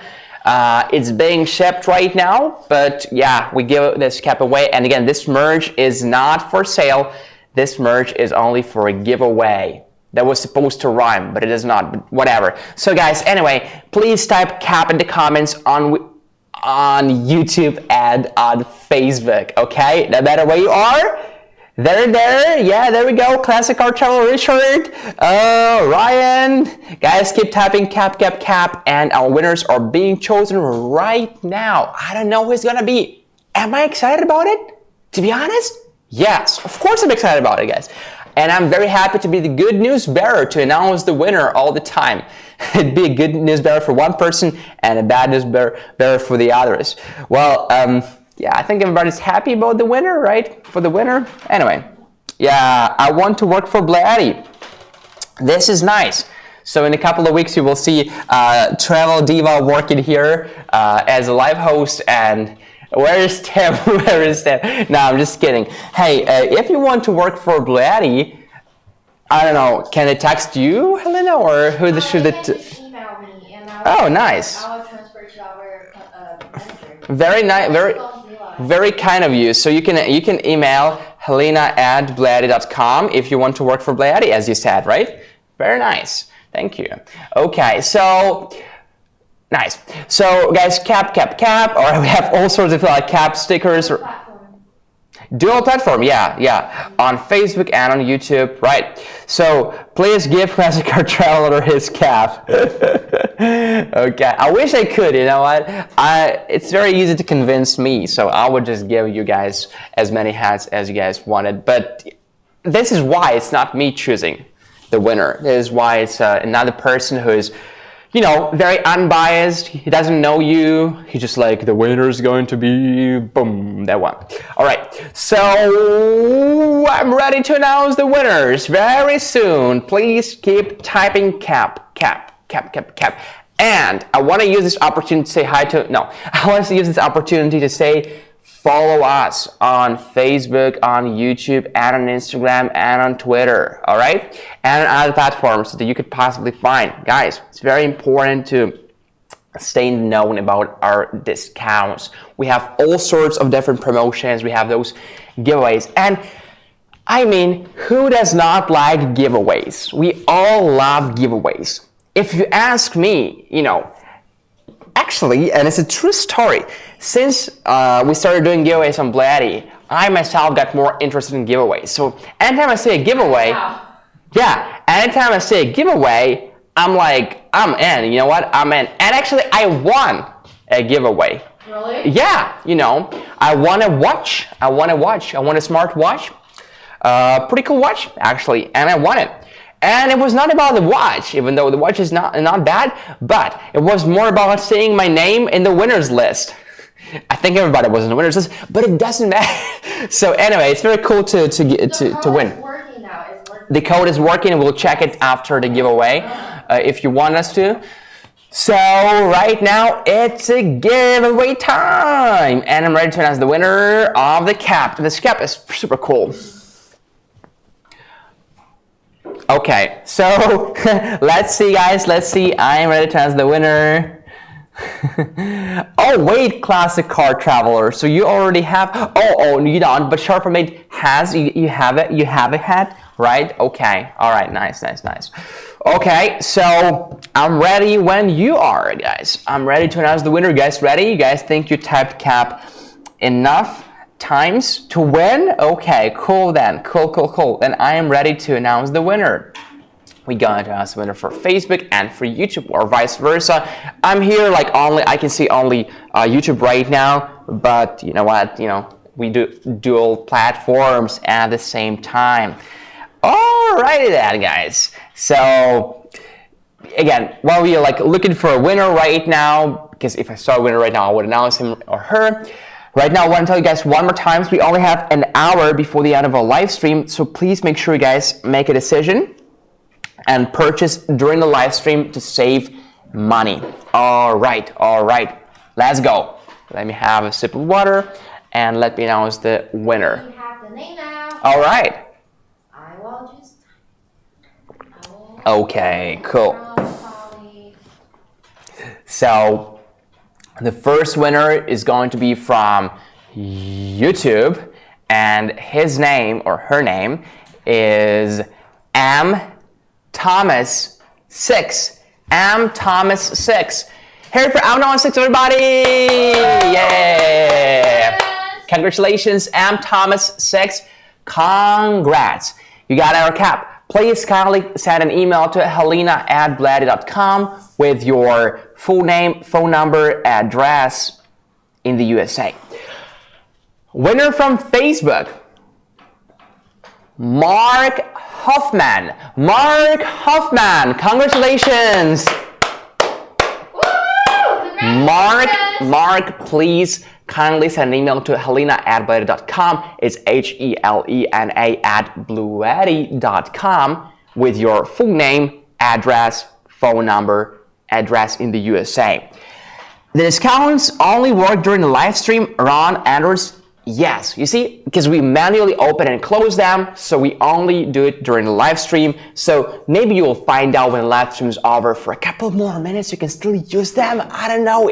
It's being shipped right now, but yeah, we give this cap away. And again, this merch is not for sale. This merch is only for a giveaway. That was supposed to rhyme, but it is not, but whatever. So guys, anyway, please type cap in the comments on YouTube and on Facebook, okay? No matter where you are, there, yeah, there we go. Classic Car Traveler Richard, Ryan. Guys, keep typing cap, and our winners are being chosen right now. I don't know who it's gonna be. Am I excited about it? To be honest, yes, of course I'm excited about it, guys. And I'm very happy to be the good news bearer to announce the winner all the time. It'd be a good news bearer for one person and a bad news bearer for the others. Well, yeah, I think everybody's happy about the winner, right? For the winner. Anyway, yeah, I want to work for BLUETTI. This is nice. So in a couple of weeks, you will see Travel Diva working here as a live host. And where is Tim? Where is Tim? No, I'm just kidding. Hey, if you want to work for BLUETTI, I don't know, can they text you, Helena, or who should they just email me and oh, nice. I will transfer it to our manager. Very nice, very kind of you. So you can email helena@bluetti.com if you want to work for BLUETTI, as you said, right? Very nice. Thank you. Okay, so nice. So guys, cap, or we have all sorts of cap stickers. Dual platform, yeah, on Facebook and on YouTube, right? So please give Classic Car Traveler his cap. Okay, I wish I could. You know what? It's very easy to convince me, so I would just give you guys as many hats as you guys wanted. But this is why it's not me choosing the winner. This is why it's another person who is, you know, very unbiased. He doesn't know you. He's just like, the winner is going to be, boom, that one. All right, so I'm ready to announce the winners very soon. Please keep typing cap. And I want to use this opportunity to say hi to, no, I want to use this opportunity to say, follow us on Facebook, on YouTube, and on Instagram, and on Twitter, all right? And on other platforms that you could possibly find. Guys, it's very important to stay known about our discounts. We have all sorts of different promotions. We have those giveaways. And I mean, who does not like giveaways? We all love giveaways. If you ask me, you know, actually, and it's a true story, since we started doing giveaways on BLUETTI, I myself got more interested in giveaways. So anytime I say a giveaway, yeah, anytime I say a giveaway, I'm like, I'm in. You know what? I'm in. And actually, I won a giveaway. Really? Yeah, you know, I won a watch. I won a smart watch. Pretty cool watch, actually, and I won it. And it was not about the watch, even though the watch is not bad, but it was more about seeing my name in the winners list. I think everybody was in the winners list, but it doesn't matter. So anyway, it's very cool to win. It's working now. It's working. The code is working, and we'll check it after the giveaway if you want us to. So right now it's a giveaway time, and I'm ready to announce the winner of the cap. This cap is super cool. Okay, so let's see, guys. Let's see. I am ready to announce the winner. Oh wait, Classic Car Traveler. So you already have. Oh, you don't. But Sharpermate has. You have it. You have a hat, right? Okay. All right. Nice. Okay, so I'm ready when you are, guys. I'm ready to announce the winner. You guys ready? You guys think you typed cap enough times to win? Okay, cool then. Cool. Then I am ready to announce the winner. We're going to announce the winner for Facebook and for YouTube, or vice versa. I'm here like I can see only YouTube right now, but you know what? You know, we do dual platforms at the same time. Alrighty then, guys. So again, while we are like looking for a winner right now, because if I saw a winner right now, I would announce him or her. Right now, I want to tell you guys one more time, we only have an hour before the end of our live stream, so please make sure you guys make a decision and purchase during the live stream to save money. All right, let's go. Let me have a sip of water and let me announce the winner. We have the name now. All right. I will just. Okay, cool. So the first winner is going to be from YouTube, and his name or her name is Thomas 6. M Thomas 6. Here for M Thomas 6, everybody! Yay! Congratulations, M Thomas 6. Congrats. You got our cap. Please kindly send an email to helena@BLUETTI.com with your full name, phone number, address in the USA. Winner from Facebook, Mark Hoffman. Mark Hoffman, congratulations. Mark, please kindly send an email to helena@BLUETTI.com. It's HELENA@BLUETTI.com with your full name, address, phone number, address in the USA. The discounts only work during the live stream around Android's. Yes, you see, because we manually open and close them, so we only do it during the live stream. So maybe you'll find out when the live stream is over for a couple more minutes, you can still use them. I don't know,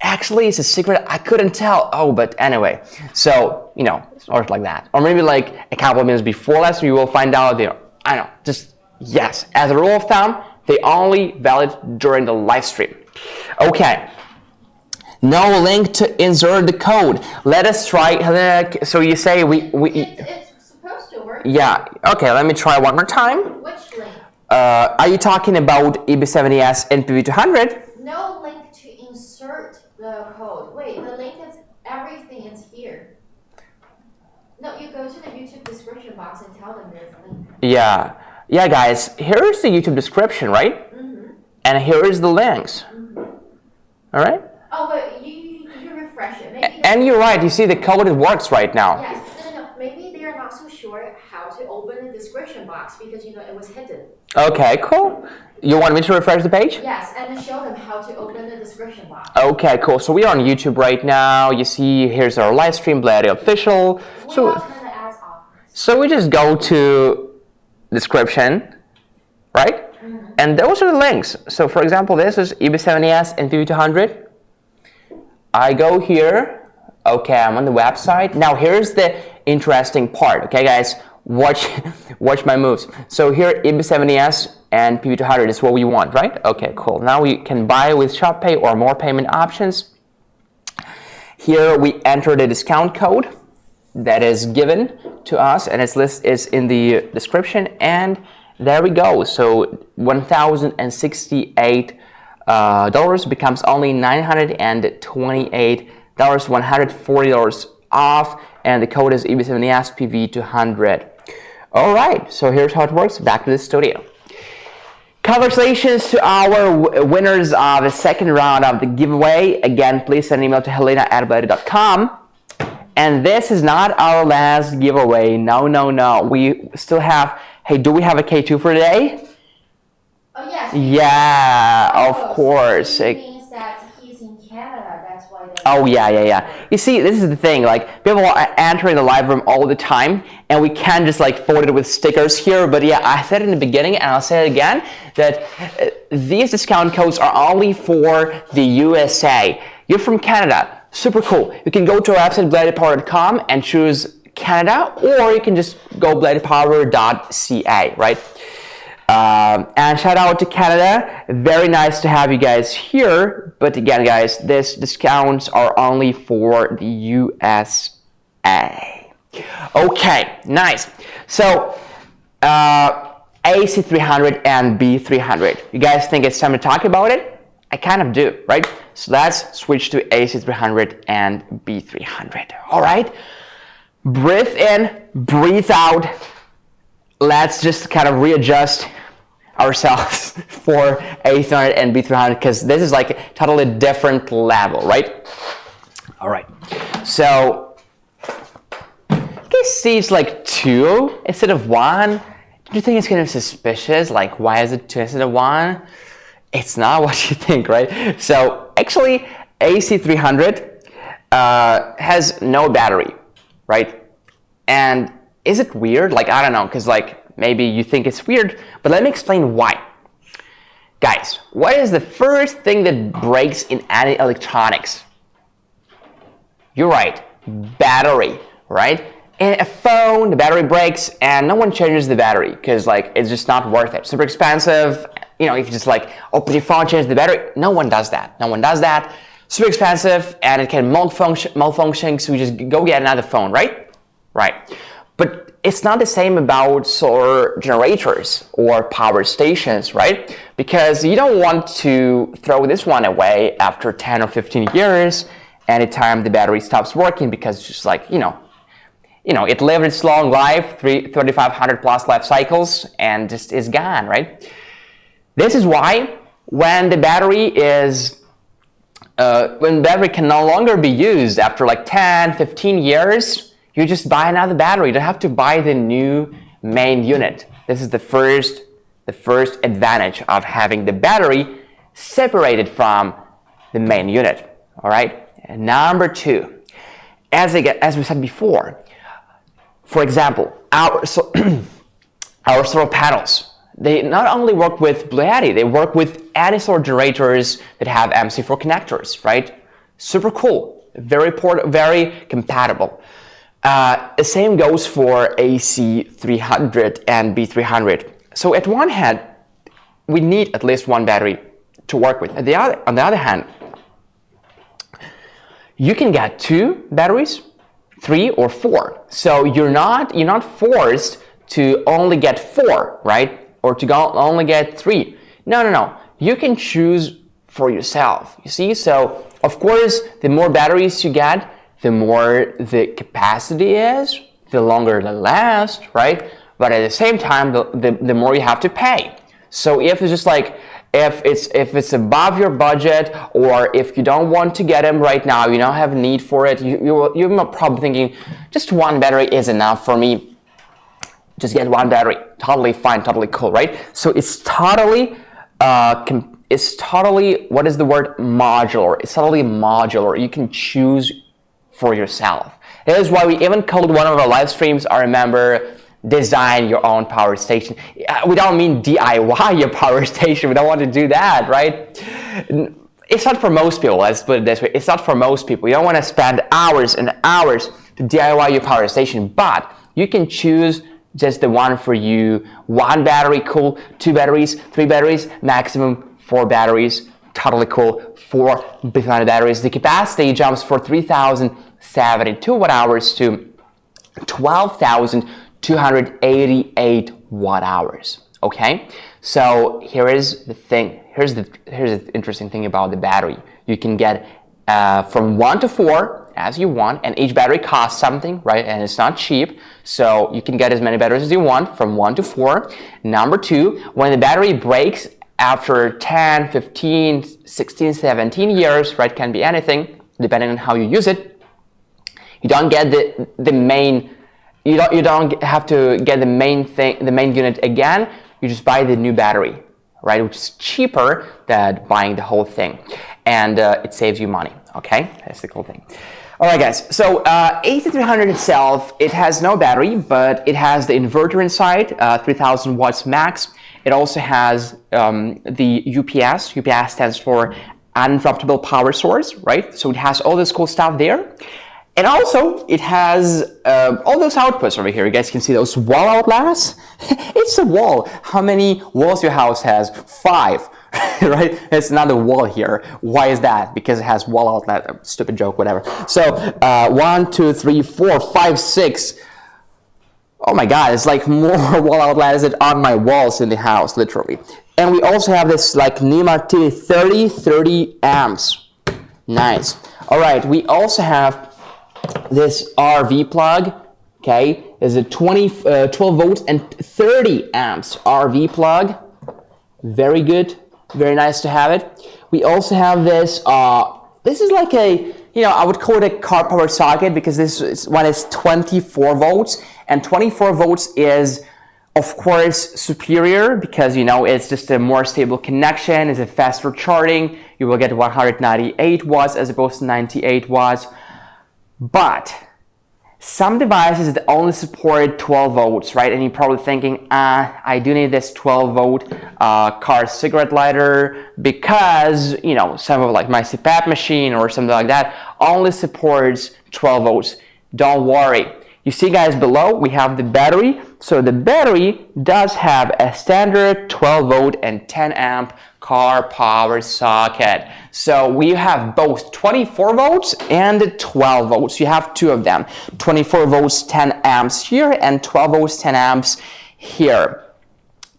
actually it's a secret, I couldn't tell. Oh, but anyway, so, sort of like that. Or maybe like a couple of minutes before live stream, you will find out there. I don't know, just, yes, as a rule of thumb, they only valid during the live stream. Okay. No link to insert the code. Let us try. So you say It's supposed to work. Yeah. Okay. Let me try one more time. Which link? Are you talking about EB70S and PV200? No link to insert the code. Wait, the link is everything is here. No, you go to the YouTube description box and tell them there's a link. Yeah. Yeah, guys. Here is the YouTube description, right? Mm-hmm. And here is the links. Mm-hmm. All right. Oh, but you refresh it. Maybe and you're right. You see the code, it works right now. Yes. No. Maybe they are not so sure how to open the description box because it was hidden. Okay, cool. You want me to refresh the page? Yes, and show them how to open the description box. Okay, cool. So we are on YouTube right now. You see, here's our live stream, BLUETTI Official. So we just go to description, right? Mm-hmm. And those are the links. So for example, this is EB70S and PV200. I go here, okay, I'm on the website. Now here's the interesting part, okay guys, watch my moves. So here EB70S and PV200 is what we want, right? Okay, cool. Now we can buy with ShopPay or more payment options. Here we enter the discount code that is given to us and its list is in the description and there we go. So $1,068 becomes only $928, $140 off, and the code is EB70S PV200. All right, so here's how it works. Back to the studio. Congratulations to our winners of the second round of the giveaway. Again, please send an email to helena@BLUETTI.com. And this is not our last giveaway. No. We still have, hey, do we have a K2 for today? Oh, yes. Yeah, of course. So it means that he's in Canada, that's why. Oh, yeah. You see, this is the thing, like, people are entering the live room all the time, and we can't just, like, forward it with stickers here, but yeah, I said it in the beginning, and I'll say it again, that these discount codes are only for the USA. You're from Canada, super cool. You can go to our website, BLUETTIPower.com, and choose Canada, or you can just go BLUETTIPower.ca, right? And shout out to Canada. Very nice to have you guys here. But again, guys, these discounts are only for the USA. Okay, nice. So, AC300 and B300. You guys think it's time to talk about it? I kind of do, right? So let's switch to AC300 and B300. All right? Breathe in, breathe out. Let's just kind of readjust ourselves for AC300 and B300 because this is like a totally different level, right? All right. So you guys see it's like 2 instead of 1. Do you think it's kind of suspicious? Like, why is it 2 instead of 1? It's not what you think, right? So actually, AC300 has no battery, right? And is it weird? Like, I don't know, because like maybe you think it's weird, but let me explain why. Guys, what is the first thing that breaks in any electronics? You're right, battery, right? In a phone, the battery breaks and no one changes the battery because like it's just not worth it. Super expensive. You know, if you just like open your phone, change the battery, no one does that. No one does that. Super expensive and it can malfunction, so we just go get another phone, right? Right. But it's not the same about solar generators or power stations, right? Because you don't want to throw this one away after 10 or 15 years anytime the battery stops working, because it's just like, it lived its long life, 3,500 plus life cycles, and just is gone, right? This is why when the battery can no longer be used after like 10, 15 years, you just buy another battery. You don't have to buy the new main unit. This is the first advantage of having the battery separated from the main unit, all right? And number two, as we said before, for example, our solar panels, they not only work with BLUETTI, they work with any solar generators that have MC4 connectors, right? Super cool, very compatible. The same goes for AC300 and B300. So at one hand, we need at least one battery to work with. On the other hand, you can get 2 batteries, 3 or 4. So you're not forced to only get 4, right? Or to only get 3. No. You can choose for yourself. You see? So of course, the more batteries you get, the more the capacity is, the longer they last, right? But at the same time, the more you have to pay. So if it's just like, if it's above your budget, or if you don't want to get them right now, you don't have a need for it, you're probably thinking, just one battery is enough for me. Just get one battery. Totally fine, totally cool, right? So it's totally, what is the word? Modular. It's totally modular. You can choose for yourself. That is why we even called one of our live streams, I remember, design your own power station. We don't mean DIY your power station. We don't want to do that, right? It's not for most people. Let's put it this way. It's not for most people. You don't want to spend hours and hours to DIY your power station, but you can choose just the one for you. 1 battery, cool. 2 batteries, 3 batteries, maximum 4 batteries. Totally cool. 4 B300 batteries. The capacity jumps from 3,072 watt hours to 12,288 watt hours. Okay, so here is the thing. Here's the interesting thing about the battery. You can get from 1 to 4 as you want, and each battery costs something, right? And it's not cheap, so you can get as many batteries as you want from 1 to 4. Number 2, when the battery breaks after 10, 15, 16, 17 years, right? Can be anything, depending on how you use it. You don't get the main. You don't have to get the main unit again. You just buy the new battery, right? Which is cheaper than buying the whole thing, and it saves you money. Okay, that's the cool thing. All right, guys. So AC300 itself, it has no battery, but it has the inverter inside, 3,000 watts max. It also has the UPS. UPS stands for uninterruptible power source, right? So it has all this cool stuff there. And also, it has all those outputs over here. You guys can see those wall outlets. It's a wall. How many walls your house has? 5, right? It's another wall here. Why is that? Because it has wall outlet. Stupid joke, whatever. So 1, 2, 3, 4, 5, 6. Oh my God, it's like more wall outlets on my walls in the house, literally. And we also have this like NEMA T30 amps. Nice. All right, we also have this RV plug, okay, is a 12 volts and 30 amps RV plug. Very good, very nice to have it. We also have this, this is like a, I would call it a car power socket, because this one is 24 volts, and 24 volts is, of course, superior because, it's just a more stable connection, it's a faster charging. You will get 198 watts as opposed to 98 watts. But some devices that only support 12 volts, right? And you're probably thinking, I do need this 12 volt car cigarette lighter because, some of like my CPAP machine or something like that only supports 12 volts. Don't worry. You see, guys, below we have the battery. So the battery does have a standard 12 volt and 10 amp car power socket. So we have both 24 volts and 12 volts. You have two of them. 24 volts 10 amps here and 12 volts 10 amps here.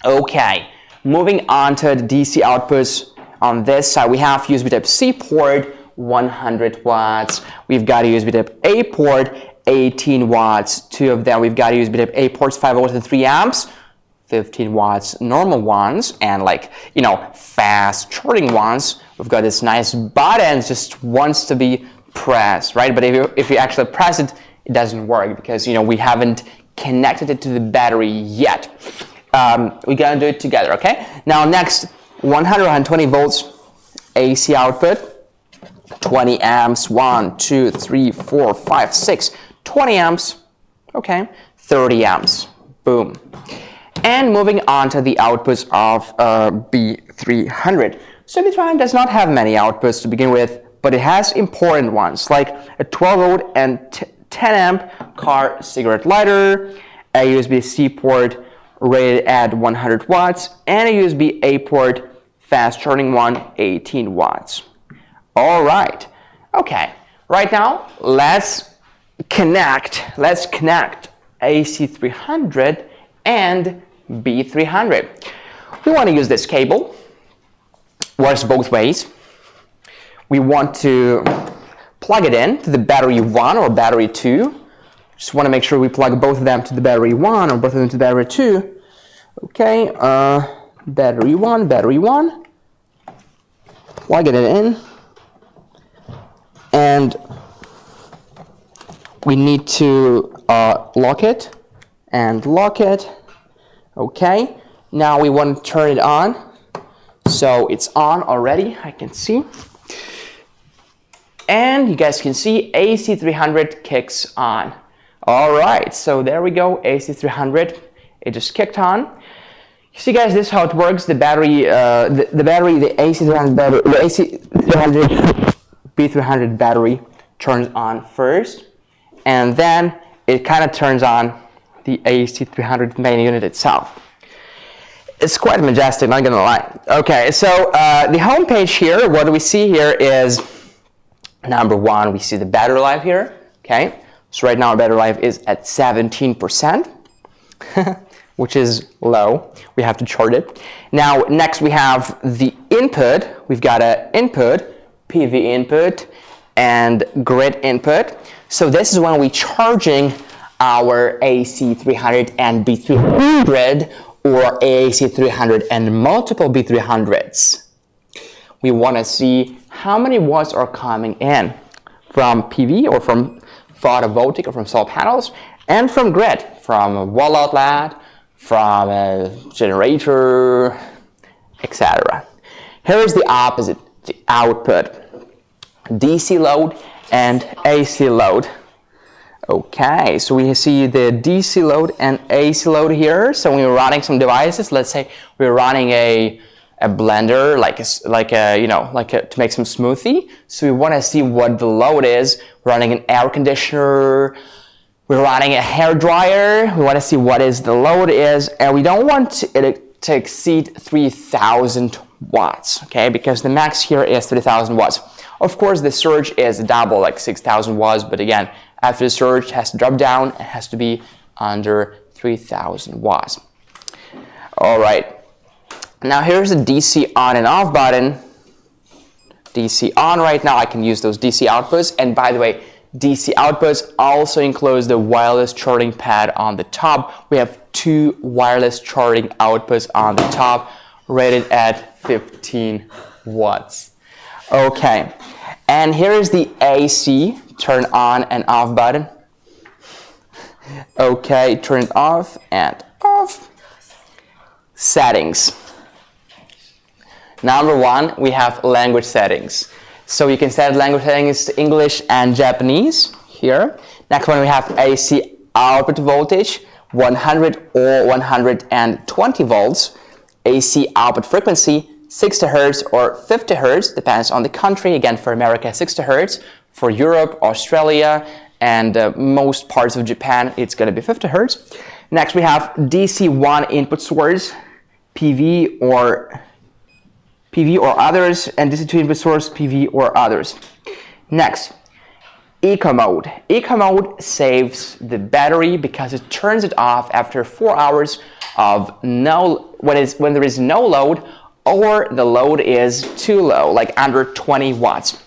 Okay, moving on to the DC outputs. On this side we have USB type C port, 100 watts. We've got a USB type A port, 18 watts. Two of them. We've got a USB type A ports, 5 volts and 3 amps. 15 watts normal ones, and like, you know, fast charging ones. We've got this nice button, just wants to be pressed, right? But if you actually press it, it doesn't work because, you know, we haven't connected it to the battery yet. We gotta do it together, okay? Now next, 120 volts AC output, 20 amps, 1, 2, 3, 4, 5, 6, 20 amps, okay, 30 amps, boom. And moving on to the outputs of B300. So B300 does not have many outputs to begin with, but it has important ones, like a 12 volt and 10 amp car cigarette lighter, a USB-C port rated at 100 watts, and a USB-A port fast charging one, 18 watts. All right, okay. Right now, let's connect AC300 and B300. We want to use this cable. Works both ways. We want to plug it in to the battery 1 or battery 2. Just want to make sure we plug both of them to the battery 1 or both of them to the battery 2. Okay, battery 1, plug it in, and we need to lock it and lock it. Okay, now we want to turn it on. So it's on already, I can see. And you guys can see AC300 kicks on. All right, so there we go, AC300, it just kicked on. You see, guys, this is how it works. The battery, the AC300 battery, the AC300 B300 battery turns on first, and then it kind of turns on the AC300 main unit itself. It's quite majestic, not gonna lie. Okay, so the home page here, what do we see here is, number one, we see the battery life here. Okay, so right now our battery life is at 17%, which is low. We have to charge it. Now, next we have the input. We've got an input, PV input, and grid input. So this is when we're charging our AC300 and B300 or AC300 and multiple B300s. We want to see how many watts are coming in from PV or from photovoltaic or from solar panels, and from grid, from a wall outlet, from a generator, etc. Here is the opposite, the output, DC load and AC load. Okay, so we see the DC load and AC load here. So when we're running some devices, let's say we're running a blender, to make some smoothie. So we want to see what the load is. We're running an air conditioner, we're running a hair dryer. We want to see what is the load is, and we don't want it to exceed 3,000 watts. Okay, because the max here is 3,000 watts. Of course, the surge is double, like 6,000 watts, but again, after the surge it has to drop down, it has to be under 3,000 watts. All right, now here's the DC on and off button. DC on right now, I can use those DC outputs, and by the way, DC outputs also includes the wireless charging pad on the top. We have 2 wireless charging outputs on the top, rated at 15 watts. Okay, and here is the AC turn on and off button. Okay, turn it off and off. Settings. Number 1, we have language settings. So you can set language settings to English and Japanese here. Next one, we have AC output voltage, 100 or 120 volts. AC output frequency, 60 Hz or 50 Hz, depends on the country. Again, for America, 60 Hz. For Europe, Australia, and most parts of Japan it's going to be 50 hertz. Next we have DC1 input source, PV or others, and DC2 input source, PV or others. Next, eco mode. Eco mode saves the battery because it turns it off after 4 hours of when there is no load, or the load is too low, like under 20 watts.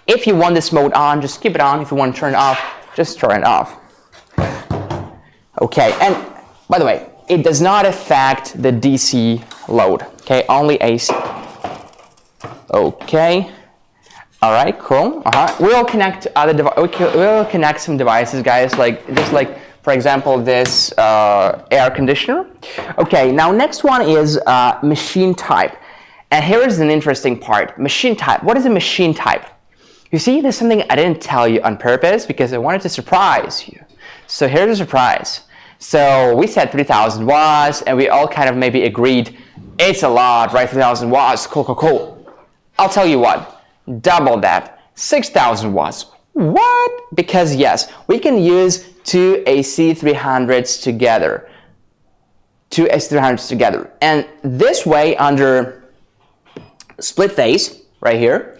If you want this mode on, just keep it on. If you want to turn it off, just turn it off. Okay, and by the way, it does not affect the DC load, okay, only AC. Okay, all right, cool. We'll connect we'll connect some devices, guys, just like for example this air conditioner. Okay, now next one is machine type, and here is an interesting part. Machine type. What is a machine type? You see, there's something I didn't tell you on purpose because I wanted to surprise you. So here's a surprise. So we said 3,000 watts, and we all kind of maybe agreed it's a lot, right? 3,000 watts, cool. I'll tell you what, double that, 6,000 watts. What? Because yes, we can use two AC300s together. And this way, under split phase, right here,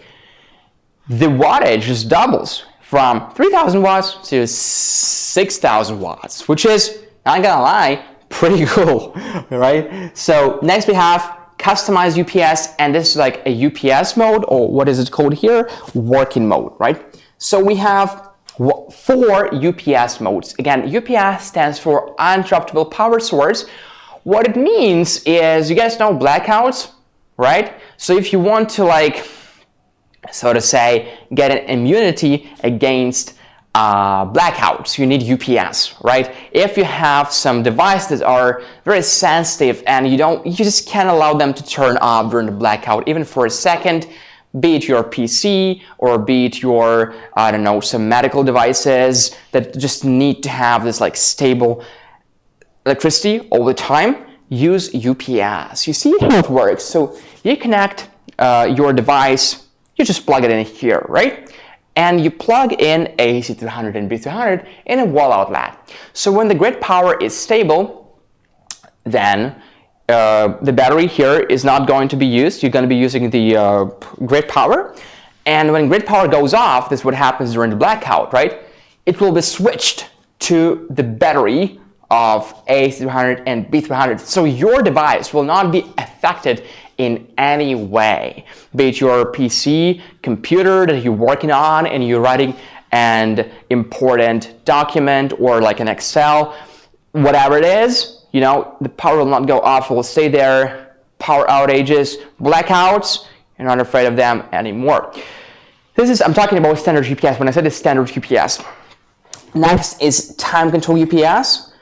the wattage just doubles from 3,000 watts to 6,000 watts, which is, not gonna lie, pretty cool, right? So next we have customized UPS, and this is like a UPS mode, or what is it called here? Working mode, right? So we have 4 UPS modes. Again, UPS stands for uninterruptible power source. What it means is, you guys know blackouts, right? So if you want to, like, so to say, get an immunity against blackouts, you need UPS, right? If you have some devices that are very sensitive and you just can't allow them to turn off during the blackout, even for a second, be it your PC or be it your, I don't know, some medical devices that just need to have this like stable electricity all the time, use UPS. You see how it works. So you connect your device, you just plug it in here, right? And you plug in AC300 and B300 in a wall outlet. So when the grid power is stable, then the battery here is not going to be used. You're going to be using the grid power. And when grid power goes off, this is what happens during the blackout, right? It will be switched to the battery of AC300 and B300. So your device will not be affected in any way, be it your PC, computer that you're working on and you're writing an important document or like an Excel, whatever it is, you know, the power will not go off, it will stay there. Power outages, blackouts, you're not afraid of them anymore. I'm talking about standard UPS. When I said it's standard UPS. Next is time control UPS.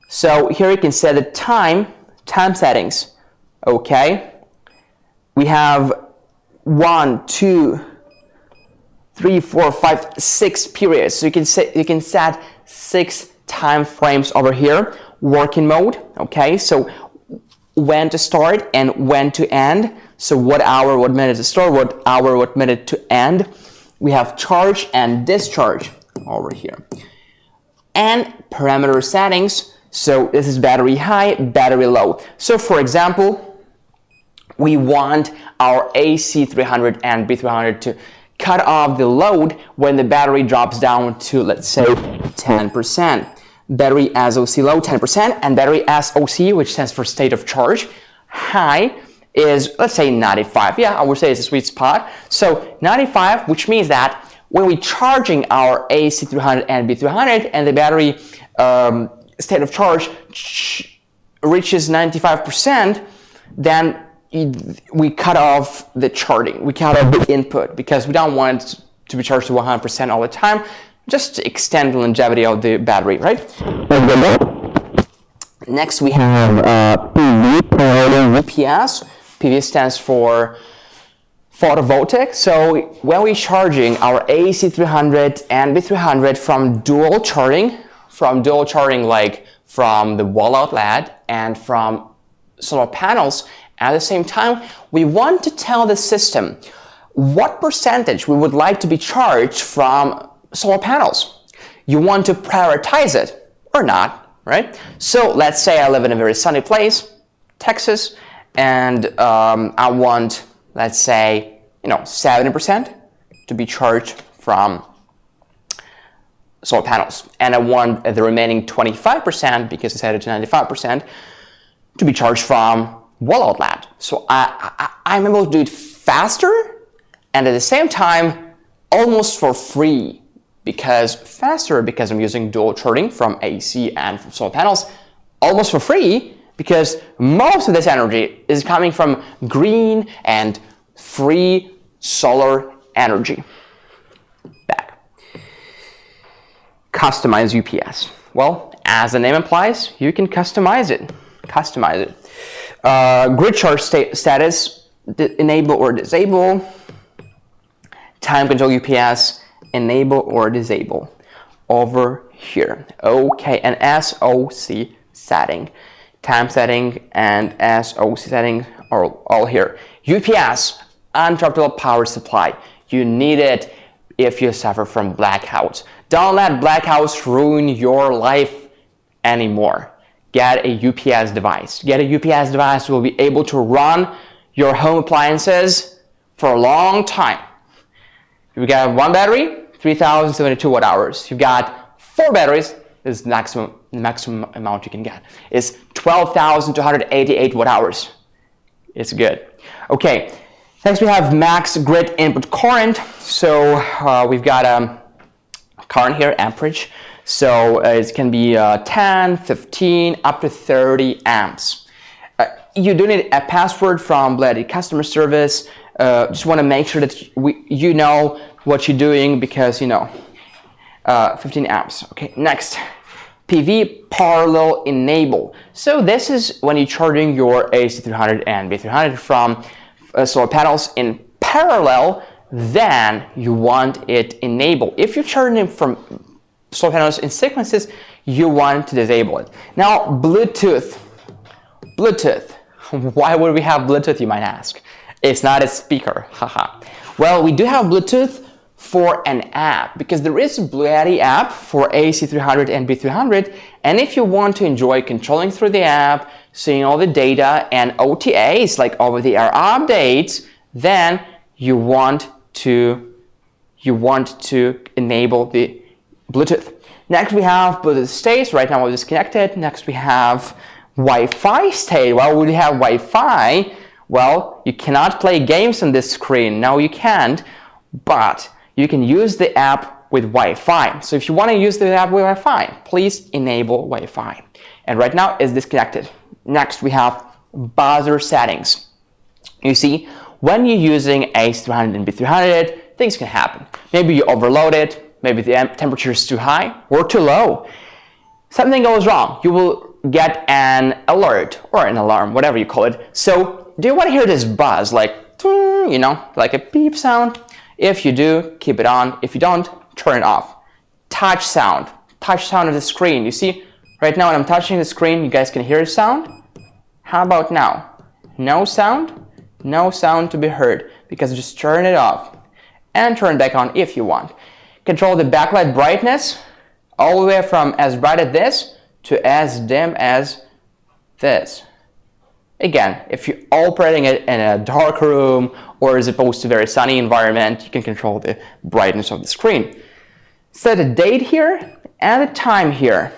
So here you can set the time settings, okay? We have 1, 2, 3, 4, 5, 6 periods. So you can set 6 time frames over here. Working mode, okay? So when to start and when to end. So what hour, what minute to start, what hour, what minute to end. We have charge and discharge over here. And parameter settings. So this is battery high, battery low. So for example, we want our AC300 and B300 to cut off the load when the battery drops down to, let's say, 10%. Battery SOC low, 10%, and battery SOC, which stands for state of charge, high is, let's say, 95. Yeah, I would say it's a sweet spot. So 95, which means that when we're charging our AC300 and B300 and the battery state of charge reaches 95%, then we cut off the charging, we cut off the input, because we don't want it to be charged to 100% all the time, just to extend the longevity of the battery, right? Next we have PV, power UPS. PV stands for photovoltaic. So when we're charging our AC300 and B300 from dual charging like from the wall outlet and from solar panels, at the same time, we want to tell the system what percentage we would like to be charged from solar panels. You want to prioritize it or not, right? So let's say I live in a very sunny place, Texas, and I want, let's say, 70% to be charged from solar panels, and I want the remaining 25%, because I set it to 95%, to be charged from wall outlet. So I'm able to do it faster and at the same time almost for free, because I'm using dual charging from AC and from solar panels, almost for free, because most of this energy is coming from green and free solar energy. Back. Customize UPS. Well, as the name implies, you can customize it. Grid charge status, enable or disable. Time control UPS, enable or disable. Over here. Okay, and SOC setting. Time setting and SOC setting are all here. UPS, uninterruptible power supply. You need it if you suffer from blackouts. Don't let blackouts ruin your life anymore. Get a UPS device. Get a UPS device that will be able to run your home appliances for a long time. You've got one battery, 3,072 watt hours. You've got 4 batteries, this is the maximum amount you can get, is 12,288 watt hours. It's good. Okay, next we have max grid input current. So we've got a current here, amperage. So it can be 10, 15, up to 30 amps. You do need a password from BLUETTI customer service. Just want to make sure that you know what you're doing, because 15 amps. Okay, next, PV parallel enable. So this is when you're charging your AC300 and B300 from solar panels in parallel, then you want it enabled. If you're charging from solar panels in sequences, you want to disable it. Now, Bluetooth. Why would we have Bluetooth, you might ask? It's not a speaker, haha. Well, we do have Bluetooth for an app, because there is a BLUETTI app for AC300 and B300, and if you want to enjoy controlling through the app, seeing all the data and OTAs, like over-the-air updates, then you want to enable the Bluetooth. Next we have Bluetooth states. Right now we're disconnected. Next we have Wi-Fi state. Well, we have Wi-Fi. Well, you cannot play games on this screen. No, you can't, but you can use the app with Wi-Fi. So if you want to use the app with Wi-Fi, please enable Wi-Fi. And right now it's disconnected. Next we have buzzer settings. You see, when you're using AC300 and B300, things can happen. Maybe you overload it, maybe the temperature is too high or too low. Something goes wrong. You will get an alert or an alarm, whatever you call it. So do you want to hear this buzz, like a beep sound? If you do, keep it on. If you don't, turn it off. Touch sound of the screen. You see, right now when I'm touching the screen, you guys can hear the sound. How about now? No sound? No sound to be heard, because just turn it off and turn it back on if you want. Control the backlight brightness all the way from as bright as this to as dim as this. Again, if you're operating it in a dark room or as opposed to a very sunny environment, you can control the brightness of the screen. Set a date here and a time here.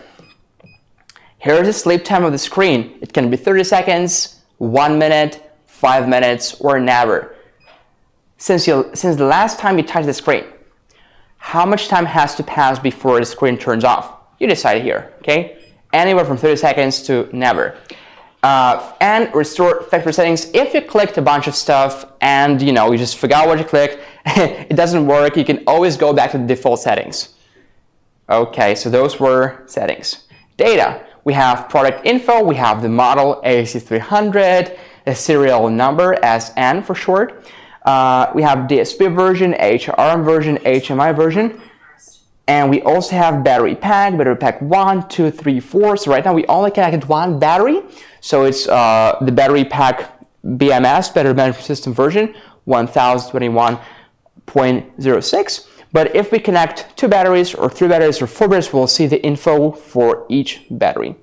Here's the sleep time of the screen. It can be 30 seconds, 1 minute, 5 minutes, or never. Since the last time you touched the screen, how much time has to pass before the screen turns off? You decide here, okay? Anywhere from 30 seconds to never. And restore factory settings. If you clicked a bunch of stuff and you just forgot what you clicked, it doesn't work, you can always go back to the default settings. Okay, so those were settings. Data. We have product info, we have the model AC300, the serial number, SN for short. We have DSP version, HRM version, HMI version. And we also have battery pack 1, 2, 3, 4. So right now we only connected one battery. So it's the battery pack BMS, Battery Management System version 1021.06. But if we connect 2 batteries or 3 batteries or 4 batteries, we'll see the info for each battery.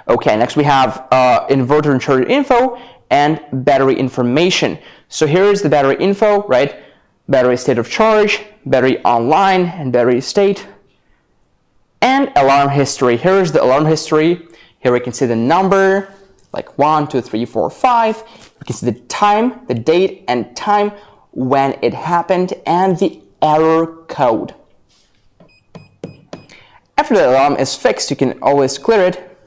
Okay, next we have inverter and charger info and battery information. So here's the battery info, right? Battery state of charge, battery online, and battery state. And alarm history. Here's the alarm history. Here we can see the number, like 1, 2, 3, 4, 5. We can see the time, the date and time when it happened, and the error code. After the alarm is fixed, you can always clear it.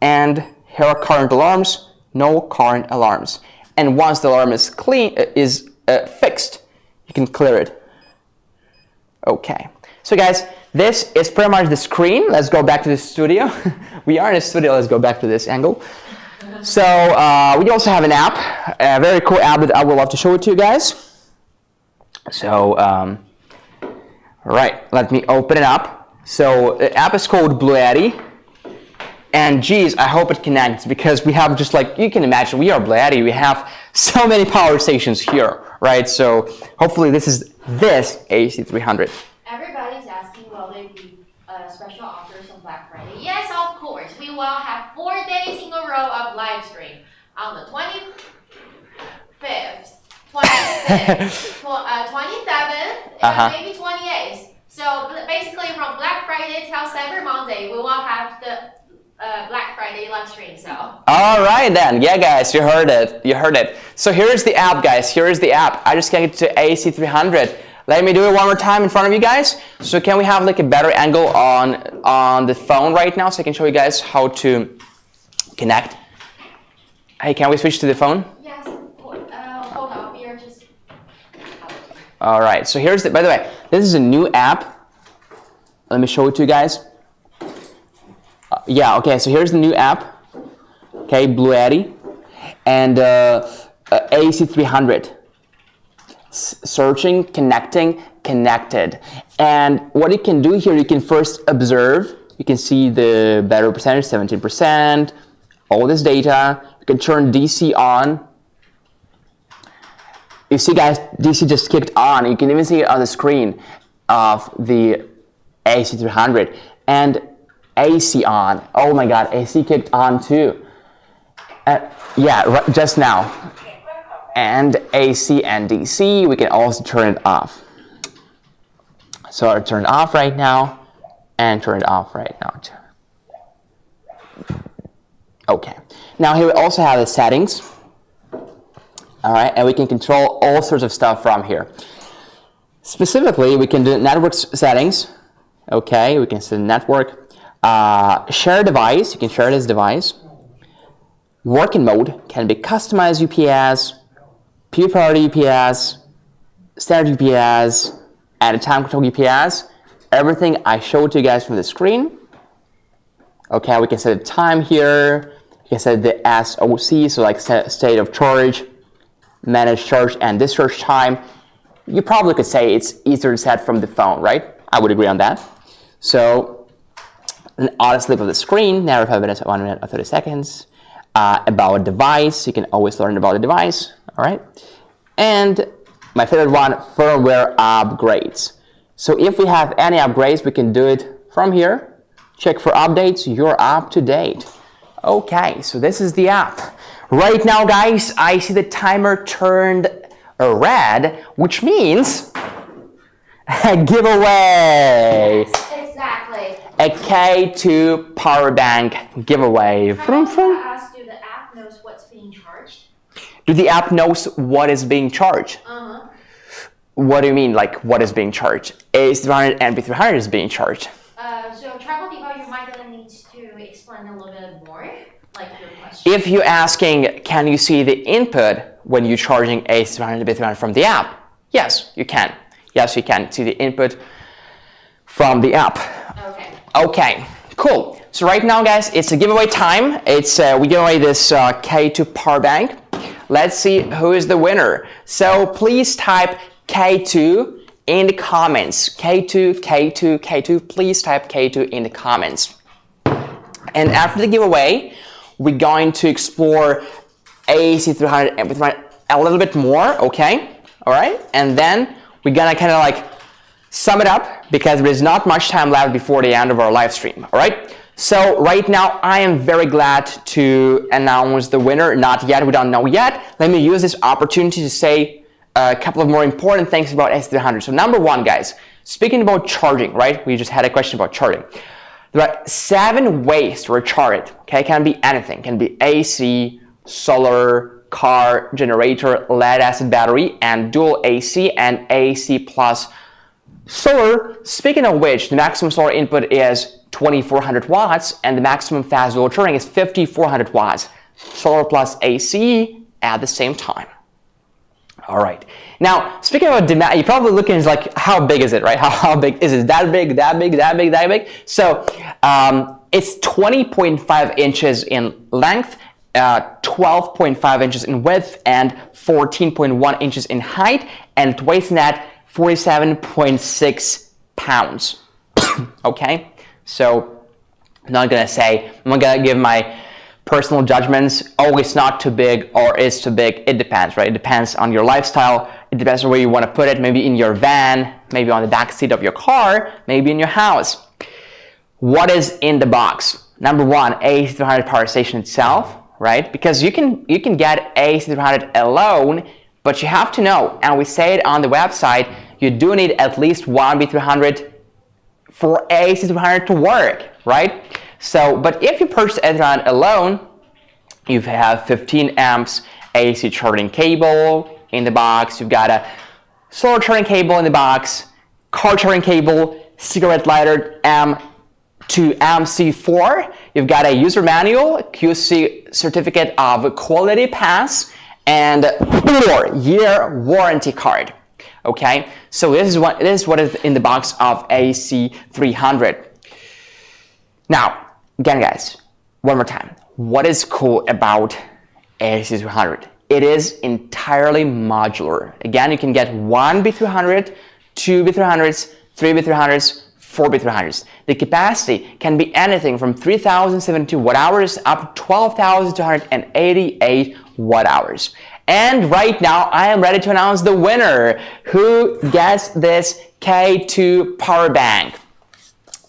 And here are current alarms, no current alarms. And once the alarm is fixed, you can clear it. Okay. So guys, this is pretty much the screen. Let's go back to the studio. We are in the studio. Let's go back to this angle. So we also have an app, a very cool app that I would love to show it to you guys. So, all right, let me open it up. So the app is called BLUETTI. And geez, I hope it connects, because we have, just like you can imagine, we are BLUETTI. We have so many power stations here, right? So hopefully this is this AC300. Everybody's asking, will there be special offers on Black Friday? Yes, of course. We will have 4 days in a row of live stream on the 25th, 26th, 27th, and maybe 28th. So basically, from Black Friday till Cyber Monday, we will have the Black Friday live stream. So. All right then, yeah, guys, you heard it. You heard it. So here's the app, guys. Here is the app. I just connected to AC300. Let me do it one more time in front of you guys. So can we have like a better angle on the phone right now, so I can show you guys how to connect? Hey, can we switch to the phone? Yes. Hold on. We are just. All right. So here's the. By the way, this is a new app. Let me show it to you guys. Yeah. Okay. So here's the new app. Okay, BLUETTI, and AC300. Searching, connecting, connected. And what you can do here, you can first observe. You can see the battery percentage, 17%, all this data. You can turn DC on. You see, guys, DC just kicked on. You can even see it on the screen of the AC300. And AC on. Oh my God, AC kicked on too. Yeah, just now. And AC and DC, we can also turn it off. So I turn it off right now, and turn it off right now too. Okay. Now here we also have the settings. All right, and we can control all sorts of stuff from here. Specifically, we can do network settings. Okay, we can set network. Share device, you can share this device. Working mode can be customized UPS, peer priority UPS, standard UPS, and a time control UPS. Everything I showed to you guys from the screen. Okay, we can set a time here. You can set the SOC, so like state of charge, manage charge and discharge time. You probably could say it's easier to set from the phone, right? I would agree on that. So, an auto sleep of the screen, never 5 minutes, 1 minute, or 30 seconds. About device, you can always learn about the device, all right? And my favorite one, firmware upgrades. So if we have any upgrades, we can do it from here. Check for updates, you're up to date. Okay, so this is the app. Right now, guys, I see the timer turned red, which means a giveaway. Exactly. A K2 power bank giveaway. Vroom, vroom. Do the app knows what's being charged? Do the app knows what is being charged? What do you mean, like what is being charged? AC300 and B300 is being charged. So Travel Diva, you might need to explain a little bit more, like your question. If you're asking, can you see the input when you're charging AC300 and B300 from the app? Yes, you can. Yes, you can see the input from the app. Okay, cool. So right now, guys, it's a giveaway time. It's we give away this K2 power bank. Let's see who is the winner. So please type K2 in the comments. K2, K2, K2. Please type K2 in the comments. And after the giveaway, we're going to explore AC300 and B300 a little bit more. Okay, all right. And then we're gonna kind of like sum it up because there is not much time left before the end of our live stream. All right. So right now, I am very glad to announce the winner. Not yet, we don't know yet. Let me use this opportunity to say a couple of more important things about AC300. So number one, guys, speaking about charging, right? We just had a question about charging. There are 7 ways to recharge it, okay? It can be anything. It can be AC, solar, car, generator, lead acid battery, and dual AC and AC plus solar. Speaking of which, the maximum solar input is 2400 watts and the maximum fast dual charging is 5400 watts. Solar plus AC at the same time. All right. Now, speaking about demand, you're probably looking at like, how big is it, right? How big is it? That big, that big, that big, that big? So it's 20.5 inches in length, 12.5 inches in width, and 14.1 inches in height, and it weighs net 47.6 pounds. Okay? So I'm not gonna say, I'm not gonna give my personal judgments. Oh, it's not too big or it's too big. It depends, right? It depends on your lifestyle. It depends on where you want to put it. Maybe in your van, maybe on the back seat of your car, maybe in your house. What is in the box? Number one, AC300 power station itself, right? Because you can get AC300 alone, but you have to know, and we say it on the website, you do need at least one B300 for AC300 to work, right? So, but if you purchase AC300 alone, you have 15 amps AC charging cable in the box. You've got a solar charging cable in the box, car charging cable, cigarette lighter M to MC4. You've got a user manual, QC certificate of quality pass, and 4-year warranty card. Okay, so this is what is in the box of AC300. Now, again, guys, one more time. What is cool about AC300? It is entirely modular. Again, you can get 1 B300, 2 B300s, 3 B300s, 4 B300s. The capacity can be anything from 3,072 watt hours up to 12,288 watt hours. And right now, I am ready to announce the winner who gets this K2 power bank.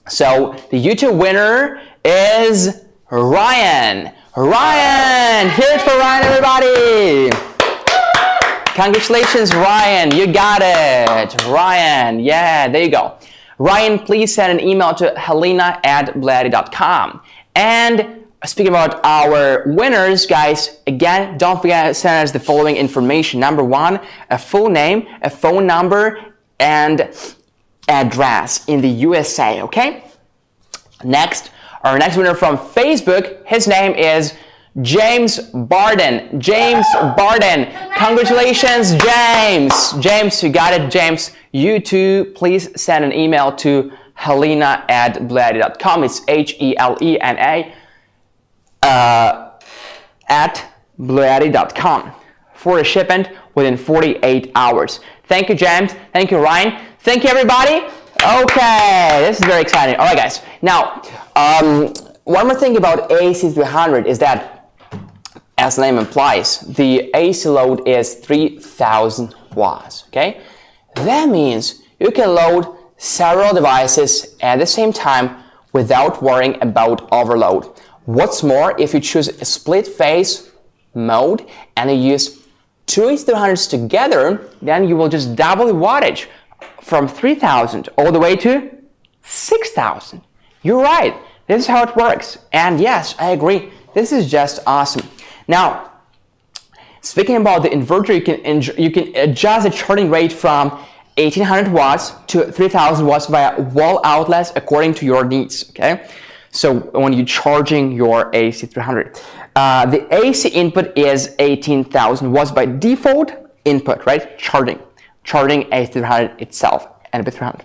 So the YouTube winner is Ryan. Ryan! Hear it for Ryan, everybody! Congratulations, Ryan. You got it. Ryan, yeah, there you go. Ryan, please send an email to helena@BLUETTI.com. And speaking about our winners, guys, again, don't forget to send us the following information. Number one, a full name, a phone number, and address in the USA, okay? Next, our next winner from Facebook, his name is James Barden. James Barden. Congratulations, James. James, you got it, James. You too, please send an email to helena@BLUETTI.com. It's HELENA at BLUETTI.com for a shipment within 48 hours. Thank you, James. Thank you, Ryan. Thank you, everybody. Okay, this is very exciting. All right, guys. Now, one more thing about AC300 is that, as the name implies, the AC load is 3,000 watts, okay? That means you can load several devices at the same time without worrying about overload. What's more, if you choose a split phase mode and you use 2 AC300s together, then you will just double the wattage from 3,000 all the way to 6,000. You're right. This is how it works. And yes, I agree. This is just awesome. Now, speaking about the inverter, you can adjust the charging rate from 1,800 watts to 3,000 watts via wall outlets according to your needs. Okay. So when you're charging your AC300, the AC input is 18,000 watts by default input, right? Charging AC300 itself and B300.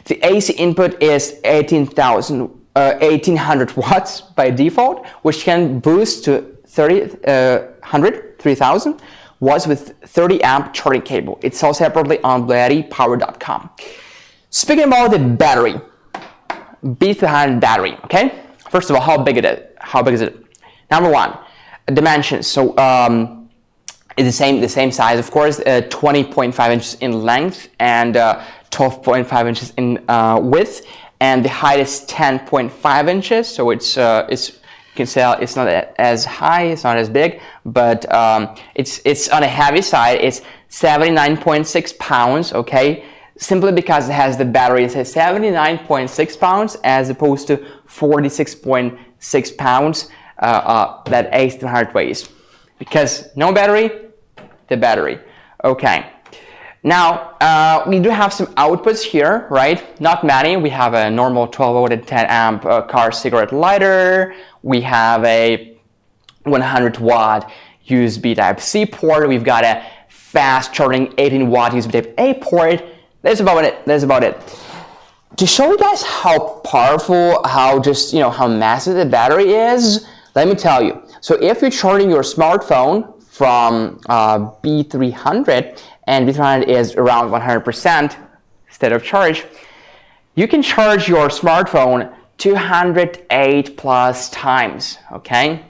The AC input is 1,800 watts by default, which can boost to 3,000 watts with 30 amp charging cable. It's sold separately on BLUETTIpower.com. Speaking about the battery, B300 battery, okay? First of all, how big is it? Number one, dimensions. So It's the same size, of course, 20.5 inches in length and 12.5 inches in width, and the height is 10.5 inches. So it's you can say it's not as high, it's not as big, but it's on a heavy side. It's 79.6 pounds. Okay, simply because it has the battery. It says 79.6 pounds as opposed to 46.6 pounds that AC300 weighs. Because no battery, the battery. Okay. Now, we do have some outputs here, right? Not many. We have a normal 12 volt and 10 amp car cigarette lighter. We have a 100 watt USB Type-C port. We've got a fast charging 18 watt USB Type-A port. That's about it. That's about it. To show you guys how powerful, how massive the battery is, let me tell you. So if you're charging your smartphone from B300, and B300 is around 100% state of charge, you can charge your smartphone 208 plus times, okay?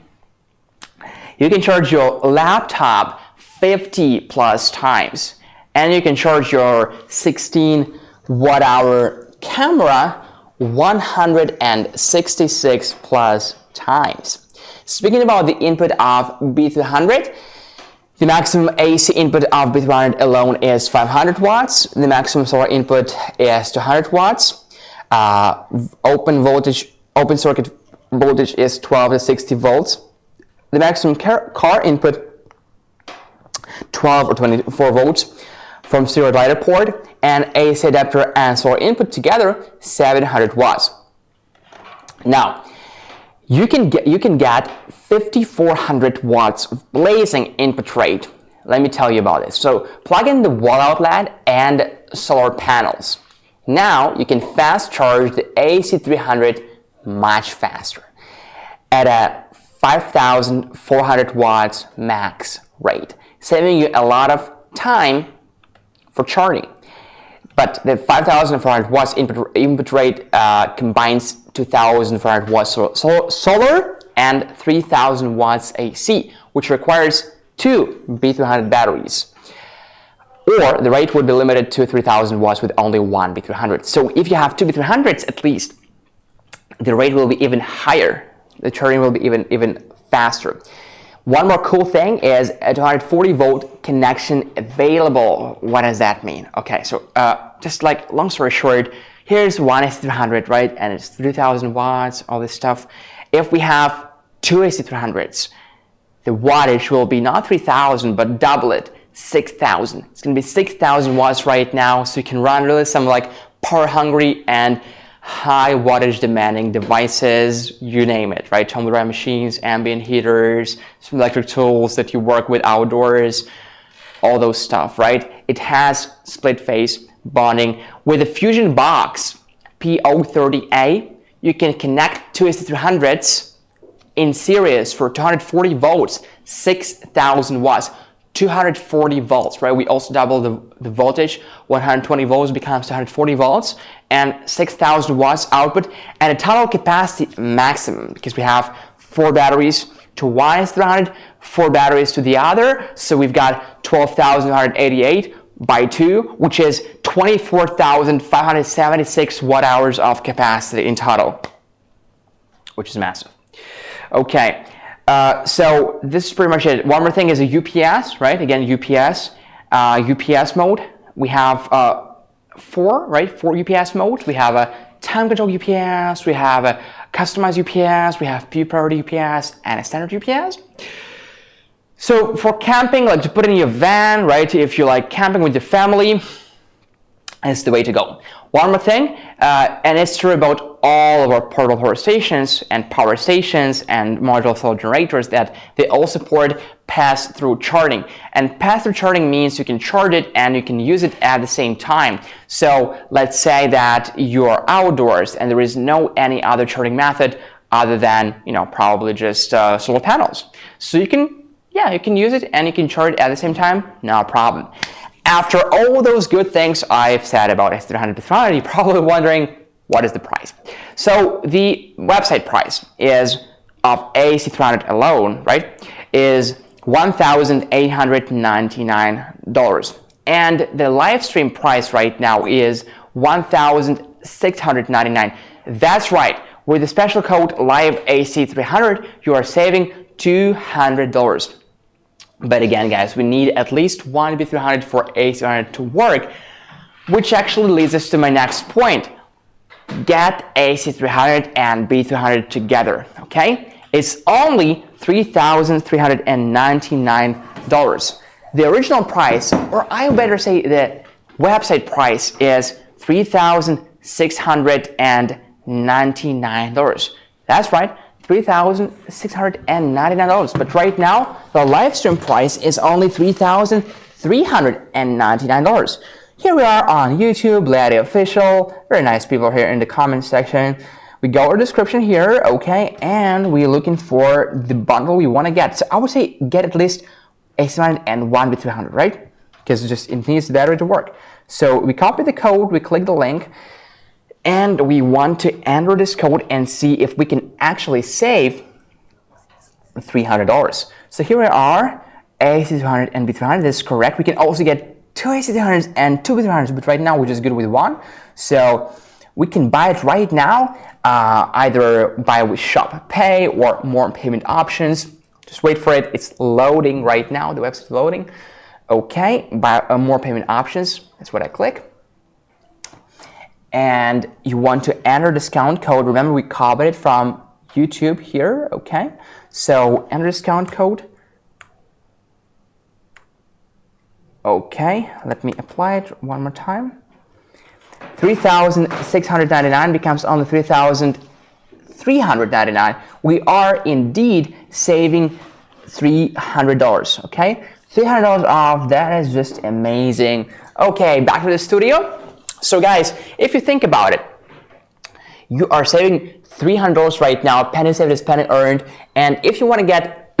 You can charge your laptop 50 plus times, and you can charge your 16 watt hour camera 166 plus times. Speaking about the input of B300, the maximum AC input of B300 alone is 500 watts. The maximum solar input is 200 watts. Open circuit voltage is 12 to 60 volts. The maximum car input 12 or 24 volts from cigarette lighter port, and AC adapter and solar input together 700 watts. Now, you can get 5400 watts of blazing input rate. Let me tell you about this. So plug in the wall outlet and solar panels. Now you can fast charge the AC300 much faster at a 5400 watts max rate, saving you a lot of time for charging. But the 5400 watts input rate combines 2400 watts solar and 3000 watts AC, which requires 2 B300 batteries. Or the rate would be limited to 3000 watts with only 1 B300. So if you have 2 B300s at least, the rate will be even higher. The charging will be even faster. One more cool thing is a 240 volt connection available. What does that mean? Okay, so just like long story short, here's one AC300, right? And it's 3000 watts, all this stuff. If we have 2 AC300s, the wattage will be not 3000, but double it, 6000. It's gonna be 6000 watts right now, so you can run really some like power hungry and high wattage demanding devices, you name it, right? Tumble dry machines, ambient heaters, some electric tools that you work with outdoors, all those stuff, right? It has split phase bonding. With the Fusion box P030A, you can connect 2 AC300s in series for 240 volts, 6000 watts. 240 volts, right? We also double the voltage. 120 volts becomes 240 volts and 6000 watts output, and a total capacity maximum, because we have 4 batteries to one AC300, 4 batteries to the other. So we've got 12,188 by 2, which is 24,576 watt hours of capacity in total, which is massive. Okay. So this is pretty much it. One more thing is a UPS, right? Again, UPS mode. We have 4 UPS modes. We have a time control UPS, we have a customized UPS, we have peak priority UPS, and a standard UPS. So for camping, like to put in your van, right? If you like camping with your family, it's the way to go. One more thing, and it's true about all of our portable power stations and modular solar generators, that they all support pass-through charging. And pass-through charging means you can charge it and you can use it at the same time. So let's say that you're outdoors and there is no any other charging method other than, probably just solar panels. So you can use it and you can charge it at the same time, no problem. After all those good things I've said about AC300 B300, you're probably wondering, what is the price? So the website price is of AC300 alone, right, is $1,899. And the live stream price right now is $1,699. That's right. With the special code LIVE-AC300, you are saving $200. But again, guys, we need at least one B300 for AC300 to work, which actually leads us to my next point. Get AC300 and B300 together, okay? It's only $3,399. The original price, or I better say the website price, is $3,699. That's right, $3,699. But right now, the live stream price is only $3,399. Here we are on YouTube, BLUETTI Official. Very nice people here in the comment section. We go to our description here, okay, and we're looking for the bundle we want to get. So I would say get at least AC300 and one B300, right? Because it needs the battery to work. So we copy the code, we click the link, and we want to enter this code and see if we can actually save $300. So here we are, AC300 and B300. This is correct. We can also get two AC300s and two B300s, but right now we're just good with one. So we can buy it right now, either buy with Shop Pay or more payment options. Just wait for it. It's loading right now. The website's loading. Okay, buy more payment options. That's what I click. And you want to enter discount code. Remember, we copied it from YouTube here. Okay, so enter discount code. Okay, let me apply it one more time. $3,699 becomes only $3,399. We are indeed saving $300, okay? $300 off, that is just amazing. Okay, back to the studio. So guys, if you think about it, you are saving $300 right now, penny saved is penny earned, and if you want to get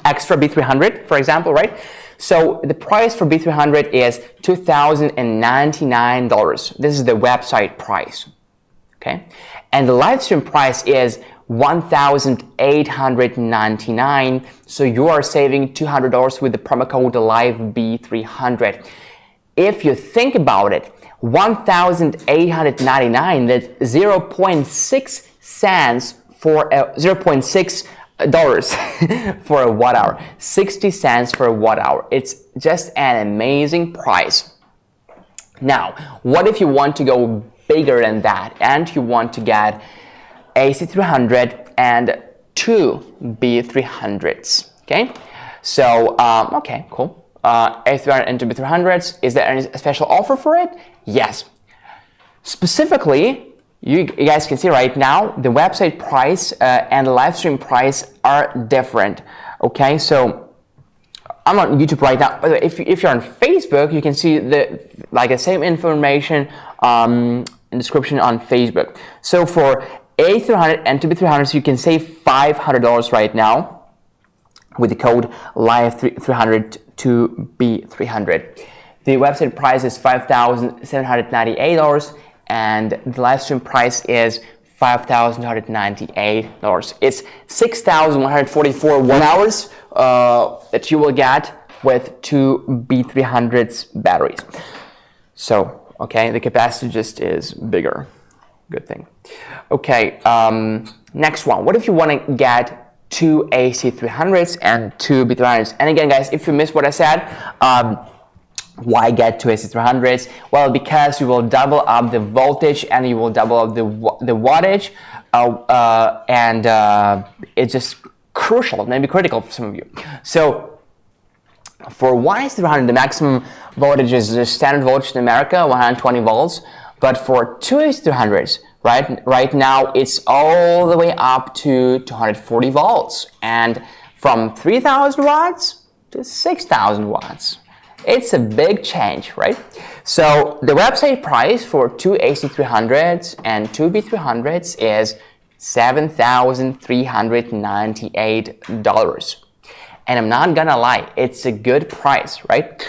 extra B300, for example, right? So the price for B300 is $2,099. This is the website price, okay? And the live stream price is $1,899. So you are saving $200 with the promo code LIVE-B300. If you think about it, $1,899, that's 0.6 cents for $0.6 for a watt hour, 60 cents for a watt hour. It's just an amazing price. Now, what if you want to go bigger than that and you want to get AC300 and two B300s? Okay, so okay, cool. AC300 and two B300s. Is there any special offer for it? Yes. Specifically, you guys can see right now the website price and the live stream price are different. Okay, so I'm on YouTube right now. By the way, if you're on Facebook, you can see the same information in the description on Facebook. So for A300 and 2B300s, you can save $500 right now with the code LIVE300 2B300. The website price is $5,798. and the live stream price is $5,298. It's 6,144 watt hours that you will get with two B300s batteries. So, okay, the capacity just is bigger. Good thing. Okay, next one. What if you want to get two AC300s and two B300s? And again, guys, if you missed what I said, why get two AC300s? Well, because you will double up the voltage and you will double up the wattage, and it's just crucial, maybe critical for some of you. So for one AC300, the maximum voltage is the standard voltage in America, 120 volts. But for two AC300s, right now it's all the way up to 240 volts, and from 3,000 watts to 6,000 watts. It's a big change, right? So the website price for two AC300s and two B300s is $7,398. And I'm not gonna lie, it's a good price, right?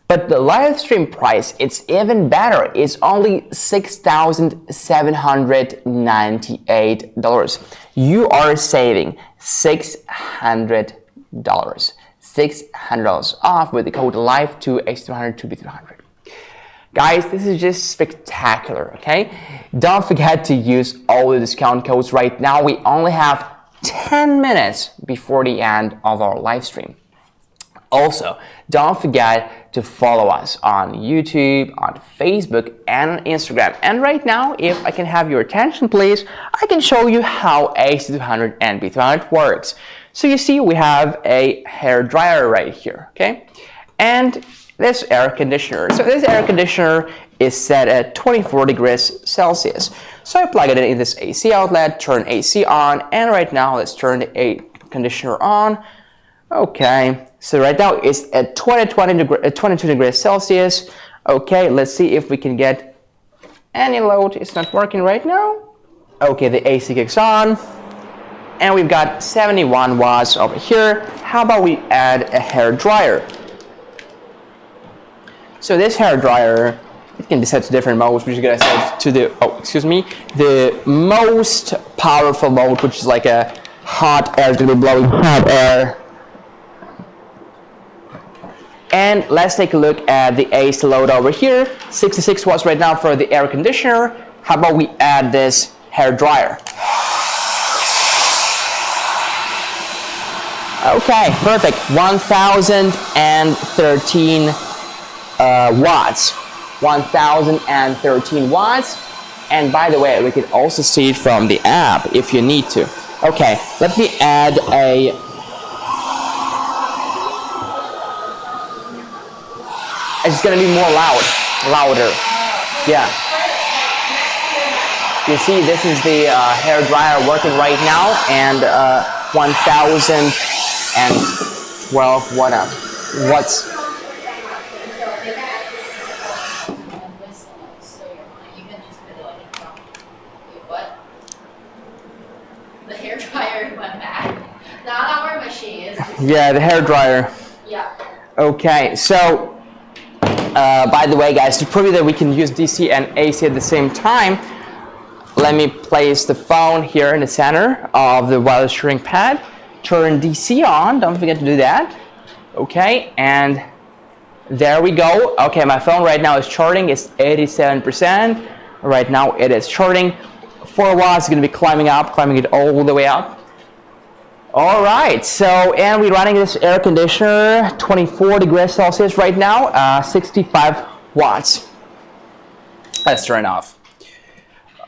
But the live stream price, it's even better. It's only $6,798. You are saving $600. $600 off with the code LIVE to AC300 to B300. Guys, this is just spectacular, okay? Don't forget to use all the discount codes right now. We only have 10 minutes before the end of our live stream. Also, don't forget to follow us on YouTube, on Facebook, and on Instagram. And right now, if I can have your attention, please, I can show you how AC300 and B300 works. So you see, we have a hair dryer right here, okay? And this air conditioner. So this air conditioner is set at 24 degrees Celsius. So I plug it in this AC outlet, turn AC on, and right now let's turn the air conditioner on. Okay, so right now it's at 22 degrees Celsius. Okay, let's see if we can get any load. It's not working right now. Okay, the AC kicks on, and we've got 71 watts over here. How about we add a hair dryer? So this hair dryer, it can be set to different modes. We're just gonna set to the most powerful mode, which is like a hot air, it's gonna be blowing hot air. And let's take a look at the AC load over here. 66 watts right now for the air conditioner. How about we add this hair dryer? Okay, perfect. 1013 watts. 1013 watts. And by the way, we can also see it from the app if you need to. Okay, let me add a it's gonna be more louder. Yeah. You see, this is the hair dryer working right now, and 1012 watts. The hair dryer went back. Not our machine. Yeah, the hair dryer. Yeah. Okay, so by the way, guys, to prove you that we can use DC and AC at the same time, let me place the phone here in the center of the wireless charging pad. Turn DC on, don't forget to do that. Okay, and there we go. Okay, my phone right now is charging, it's 87%. Right now it is charging. 4 watts is gonna be climbing it all the way up. All right, so, and we're running this air conditioner, 24 degrees Celsius right now, 65 watts. Let's turn it off.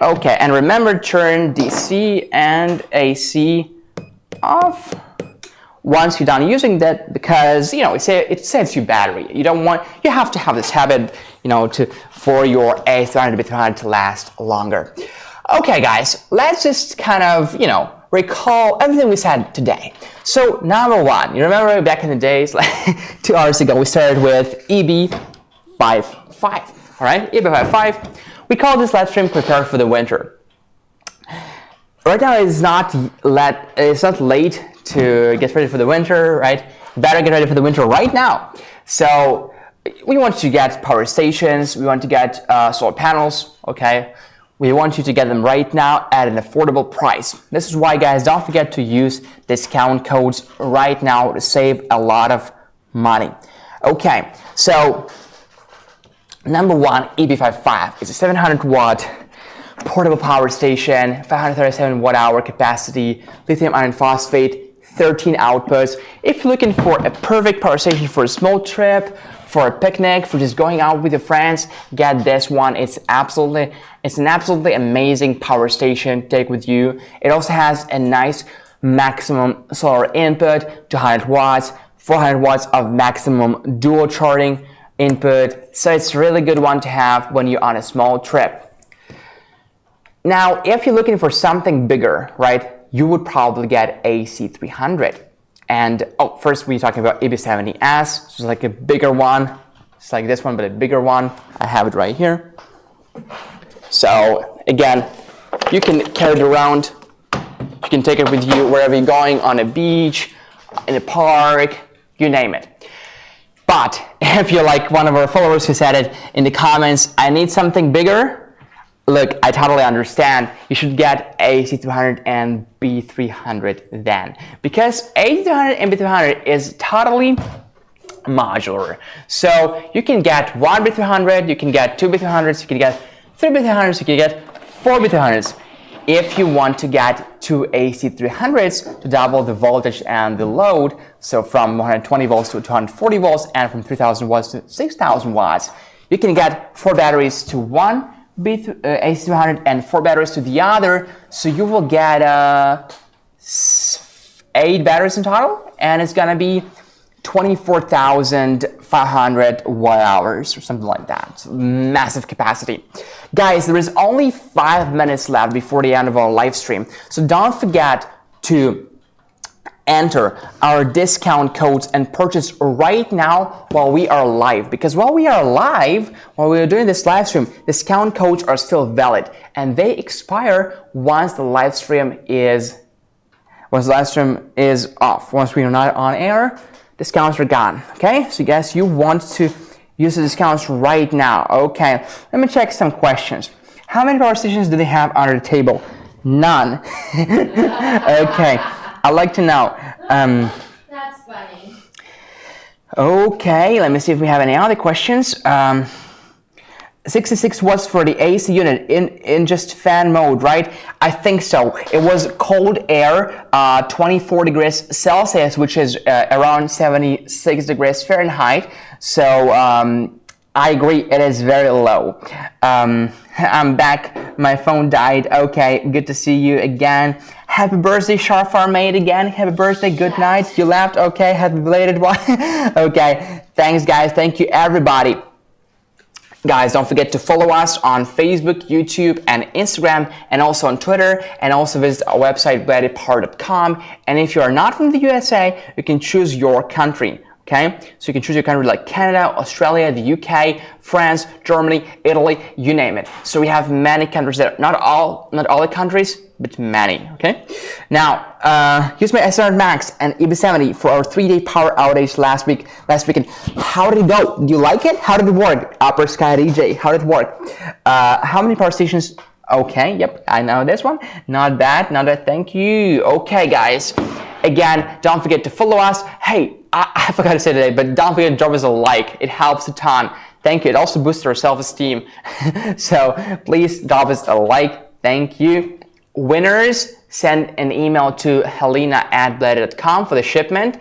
Okay, and remember, turn DC and AC off once you're done using that, because you know it saves you battery. You have to have this habit, for your AC300 B300 to last longer. Okay, guys, let's just kind of recall everything we said today. So number one, you remember back in the days, like 2 hours ago, we started with EB55. All right, EB55. We call this live stream "Prepare for the Winter." Right now, it's not late to get ready for the winter, right? You better get ready for the winter right now. So we want to get power stations. We want to get solar panels. Okay. We want you to get them right now at an affordable price. This is why, guys, don't forget to use discount codes right now to save a lot of money. Okay, so number one, EB55 is a 700 watt portable power station, 537 watt hour capacity, lithium iron phosphate, 13 outputs. If you're looking for a perfect power station for a small trip, for a picnic, for just going out with your friends, get this one. It's an absolutely amazing power station to take with you. It also has a nice maximum solar input, 200 watts, 400 watts of maximum dual charging input. So it's a really good one to have when you're on a small trip. Now, if you're looking for something bigger, right, you would probably get AC300. And first we're talking about EB70S, which is like a bigger one. It's like this one, but a bigger one. I have it right here. So again, you can carry it around. You can take it with you wherever you're going, on a beach, in a park, you name it. But if you're like one of our followers who said it in the comments, I need something bigger, Look, I totally understand. You should get AC300 and B300 then, because AC300 and B300 is totally modular. So you can get one B300, you can get two B300s, you can get three B300s, you can get four B300s. If you want to get two AC300s to double the voltage and the load, so from 120 volts to 240 volts and from 3000 watts to 6000 watts, you can get four batteries to one AC300 and four batteries to the other, so you will get 8 batteries in total, and it's gonna be 24,500 watt hours or something like that. So massive capacity. Guys, there is only 5 minutes left before the end of our live stream, so don't forget to enter our discount codes and purchase right now while we are live, because while we are live, while we are doing this live stream, discount codes are still valid and they expire once the live stream is off. Once we are not on air, discounts are gone. Okay, so guys, you want to use the discounts right now. Okay, let me check some questions. How many power stations do they have under the table? None. Okay, I'd like to know. That's funny. Okay, let me see if we have any other questions. 66 watts for the AC unit in just fan mode, right? I think so. It was cold air, 24 degrees Celsius, which is around 76 degrees Fahrenheit. So I agree, it is very low. I'm back. My phone died. Okay, good to see you again. Happy birthday, Sharfar mate again. Happy birthday, good night. You left. Okay, happy belated one. Okay, thanks guys. Thank you everybody. Guys, don't forget to follow us on Facebook, YouTube, and Instagram, and also on Twitter, and also visit our website, BLUETTI.com. And if you are not from the USA, you can choose your country. Okay, so you can choose your country like Canada, Australia, the UK, France, Germany, Italy, you name it. So we have many countries there. Not all the countries, but many. Okay. Now, use my S100 Max and EB70 for our 3-day power outage last weekend. How did it go? Do you like it? How did it work? Upper Sky DJ, how did it work? How many power stations? Okay, yep, I know this one. Not bad, thank you. Okay, guys. Again, don't forget to follow us. Hey, I forgot to say today, but don't forget to drop us a like. It helps a ton. Thank you. It also boosts our self-esteem. So please drop us a like. Thank you. Winners, send an email to helena@BLUETTI.com for the shipment.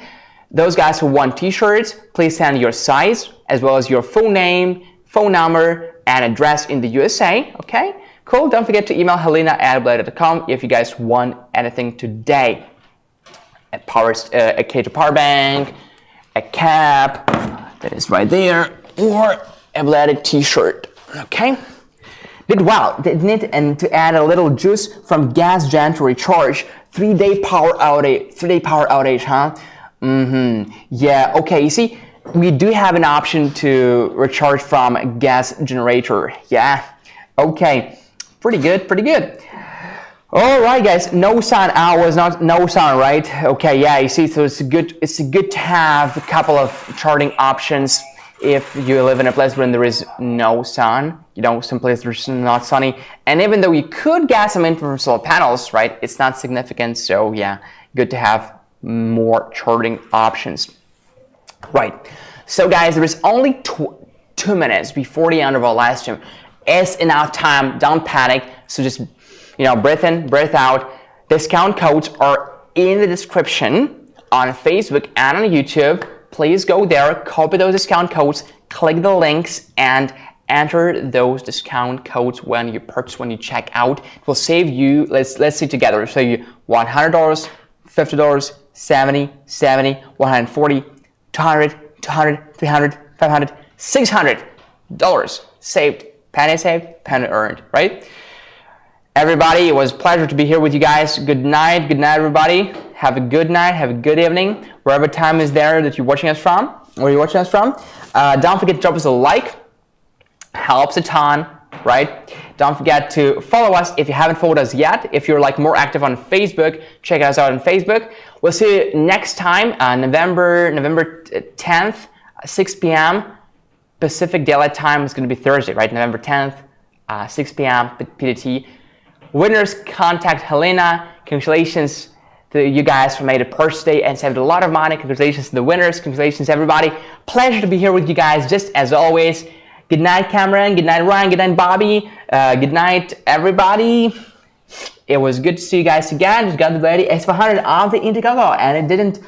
Those guys who want t-shirts, please send your size as well as your full name, phone number, and address in the USA. Okay, cool. Don't forget to email helena@BLUETTI.com if you guys want anything today. A cable power bank, a cap that is right there, or a BLUETTI t-shirt. Okay, did well, didn't it? And to add a little juice from gas gen to recharge, 3-day power outage, huh? Yeah. Okay. You see, we do have an option to recharge from a gas generator. Yeah. Okay. Pretty good. All right, guys. No sun. Was not no sun, right? Okay. Yeah. You see, so it's good to have a couple of charging options if you live in a place where there is no sun. You know, some places there's not sunny, and even though you could get some in from solar panels, right? It's not significant. So yeah, good to have more charging options. Right. So guys, there is only 2 minutes before the end of our live stream. It's enough time. Don't panic. So just, you know, breathe in, breathe out. Discount codes are in the description on Facebook and on YouTube. Please go there, copy those discount codes, click the links, and enter those discount codes when you purchase, when you check out. It will save you, let's see together, it'll save you $100, $50, $70, $140, $200, $300, $500, $600 saved. Penny saved, penny earned, right? Everybody, it was a pleasure to be here with you guys. Good night, everybody. Have a good night, have a good evening, wherever time is there that you're watching us from, where you're watching us from. Don't forget to drop us a like, helps a ton, right? Don't forget to follow us if you haven't followed us yet. If you're like more active on Facebook, check us out on Facebook. We'll see you next time, November 10th, 6 p.m. Pacific Daylight Time. Is going to be Thursday, right? November 10th, 6 p.m. PDT. Winners contact Helena. Congratulations to you guys for made a purchase today and saved a lot of money. Congratulations to the winners. Congratulations everybody. Pleasure to be here with you guys just as always. Good night, Cameron. Good night, Ryan. Good night, Bobby. Good night, everybody. It was good to see you guys again. Just got the BLUETTI AC300 on the Indiegogo and it didn't.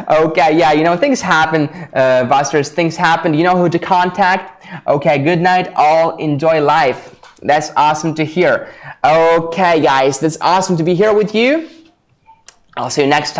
Okay, yeah, you know, things happen, Busters. Things happen. You know who to contact. Okay, good night. All enjoy life. That's awesome to hear. Okay, guys, that's awesome to be here with you. I'll see you next time.